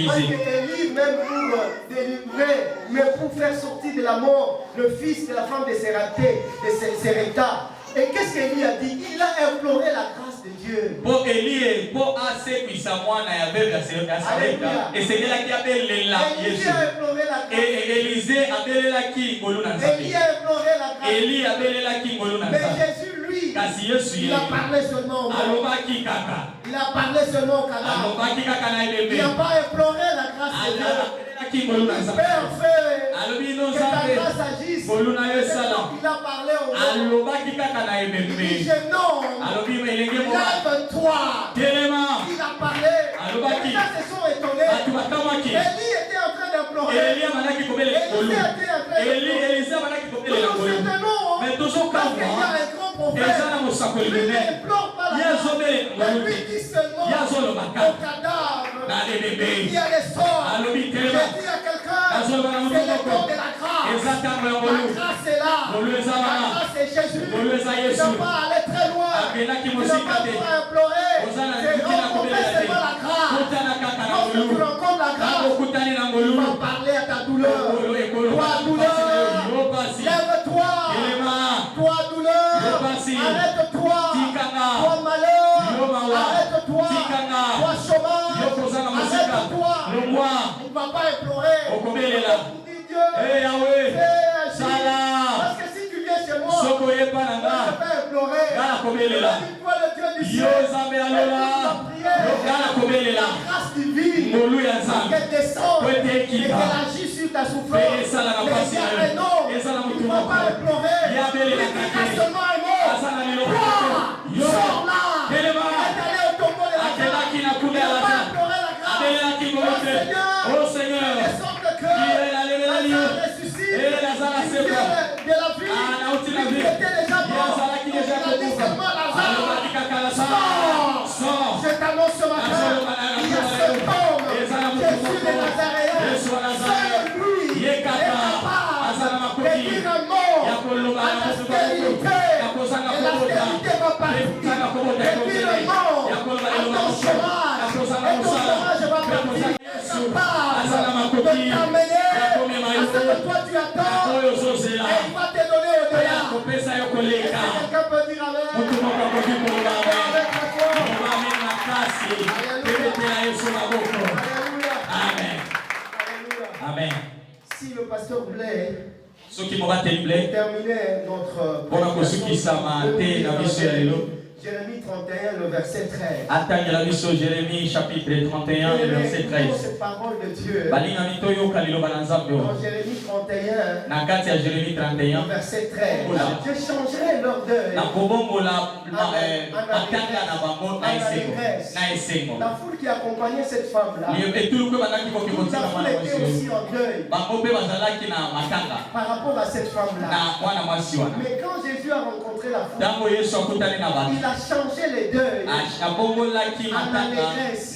Parce qu'Élie, même pour délivrer, mais pour faire sortir de la mort le fils de la femme de Sérepta. Et qu'est-ce qu'Élie a dit? Il a imploré la grâce de Dieu. Élie a imploré la grâce. Mais Jésus, lui, il a parlé seulement au mort. Il a parlé seulement au cadavre. Il n'a pas imploré la grâce de Dieu. Père, fais que ta grâce agisse. Il a parlé au mort. Il dit, jeune homme, lève-toi. Il a parlé. Les gens se sont étonnés. Élie était en train d'implorer. Élie était en train d'implorer. Mais toujours parce qu'il y a un grand prophète. Lui n'implore pas la grâce. Mais lui dit seulement au cadavre. Il y a les sorts. J'ai dit à quelqu'un, c'est le temps de la grâce. La grâce est là. La grâce est Jésus. Tu ne vas pas aller très loin. Tu ne vas pas implorer. C'est rencontrer seulement la grâce. Lorsque tu rencontres la grâce, tu vas parler à ta douleur. Toi, douleur, lève-toi. Toi, douleur, arrête-toi. Toi, malheur, arrête-toi. Toi, chômage, arrête-toi. Il ne va pas implorer. Dis Dieu, fais agir. Parce que si tu viens chez moi, je ne vais pas implorer. Dis-toi le Dieu du ciel. La grâce divine, qu'elle descende et qu'elle agit sur ta souffrance. Mais il y a un homme, il ne va pas implorer. Il y a seulement un mot. Toi, sors là. Elle est allée au tombeau de la grâce. Il ne va pas implorer la grâce. Oh Seigneur, de sorte que Lazare ressuscite. De la vie, il était déjà mort. Il a dit seulement Lazare, sors. Je t'annonce ce matin, il y a cet homme, Jésus de Nazaréen, seul lui est capable de dire un mot à la stérilité. Et la stérilité va partir. Et dire un mot à ton chômage. Et ton chômage va partir. Capable de t'amener à ce que toi tu attends. Et il va te donner au-delà. Est-ce que quelqu'un peut dire amen? Avec la foi. Amen. Si le pasteur voulait terminer notre Jérémie 31, le verset 13. Jérémie chapitre 31, le verset 13. Cette parole de Dieu. Dans Jérémie 31, Jérémie 31, le verset 13. Je changerai leur deuil en allégresse. La foule qui accompagnait cette femme-là, toute la foule était aussi en deuil par rapport à cette femme-là. Mais quand Jésus a rencontré la foule, il a changé les deuils en allégresse.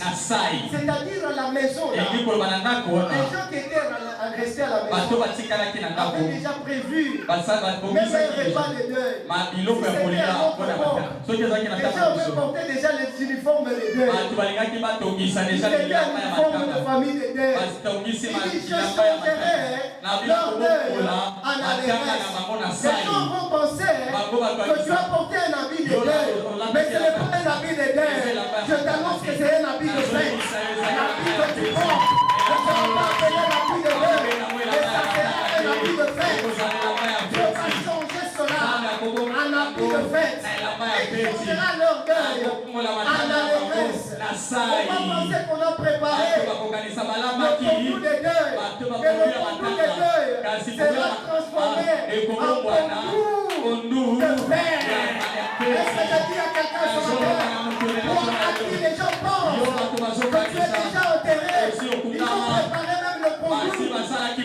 C'est-à-dire à la maison, là, les gens qui étaient restés à la maison avaient déjà prévu même un repas de deuil. Les gens avaient porté déjà les uniformes de deuil. C'était un uniforme de famille de deuil. Il dit, je changerai leur deuil en allégresse. Les gens vont penser que tu as porté un habit de deuil, mais ce n'est pas un habit de deuil. Je t'annonce que c'est un habit de fête. Un habit que tu portes. Je ne vais pas appeler l'habit de deuil, mais ça sera un habit de fête. Dieu va changer cela en habit de fête. Il changera leur deuil en allégresse. On va penser qu'on a préparé le concours de deuil. Et le concours de deuil sera transformé en concours de fête. Est-ce que je dis à quelqu'un ce matin, pour à qui les gens pensent que tu es déjà enterré, ils ont préparé même le concours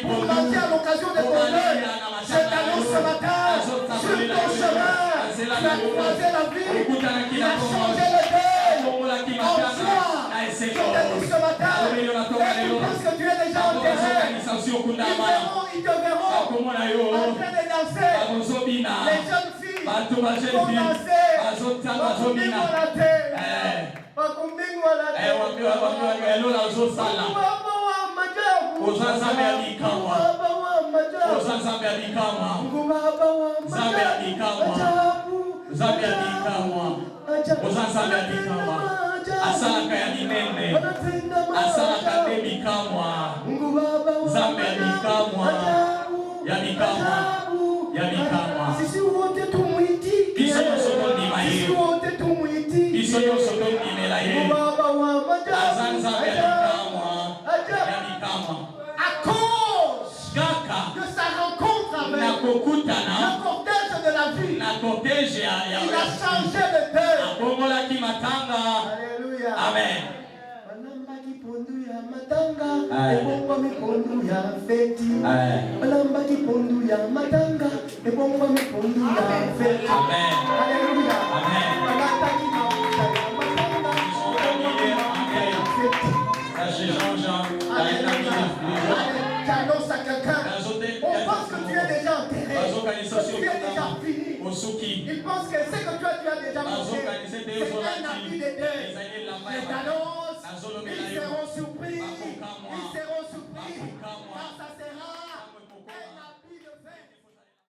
pour lancer à l'occasion de ton deuil. Je t'annonce ce matin, sur ton chemin, tu as croisé la vie, il a changé le deuil en joie. Je te dis ce matin, et tu penses que tu es déjà enterré, ils te verront en train de danser. Les jeunes filles vont danser. Asalaka ya minene, asalaka de bikamwa, Zambe ya bikamwa, ya bikamwa, ya bikamwa. Sisi wote tumwitike, Biso yoso tondima ye, sisi wote tumwitike. Biso yoso tondimela ye, Azan Zambe ya bikamwa, ya bikamwa. À cause Kaka de sa rencontre avec na kokutana, le cortège de la vie, na cortège ya il a changé le deuil. Bongola ki matanga. Alléluia. Amen. Balambaki pondu ya matanga, ebongwa mipondu ya feti. Balambaki pondu ya matanga, ebongwa mipondu ya feti. Amen. Alléluia. Amen. Balambaki mafuta ya matanga, ebongwa ya feti. J'annonce à quelqu'un, on pense que tu es déjà enterré, que tu es déjà fini. Il pense que ce que tu as déjà mangé, c'est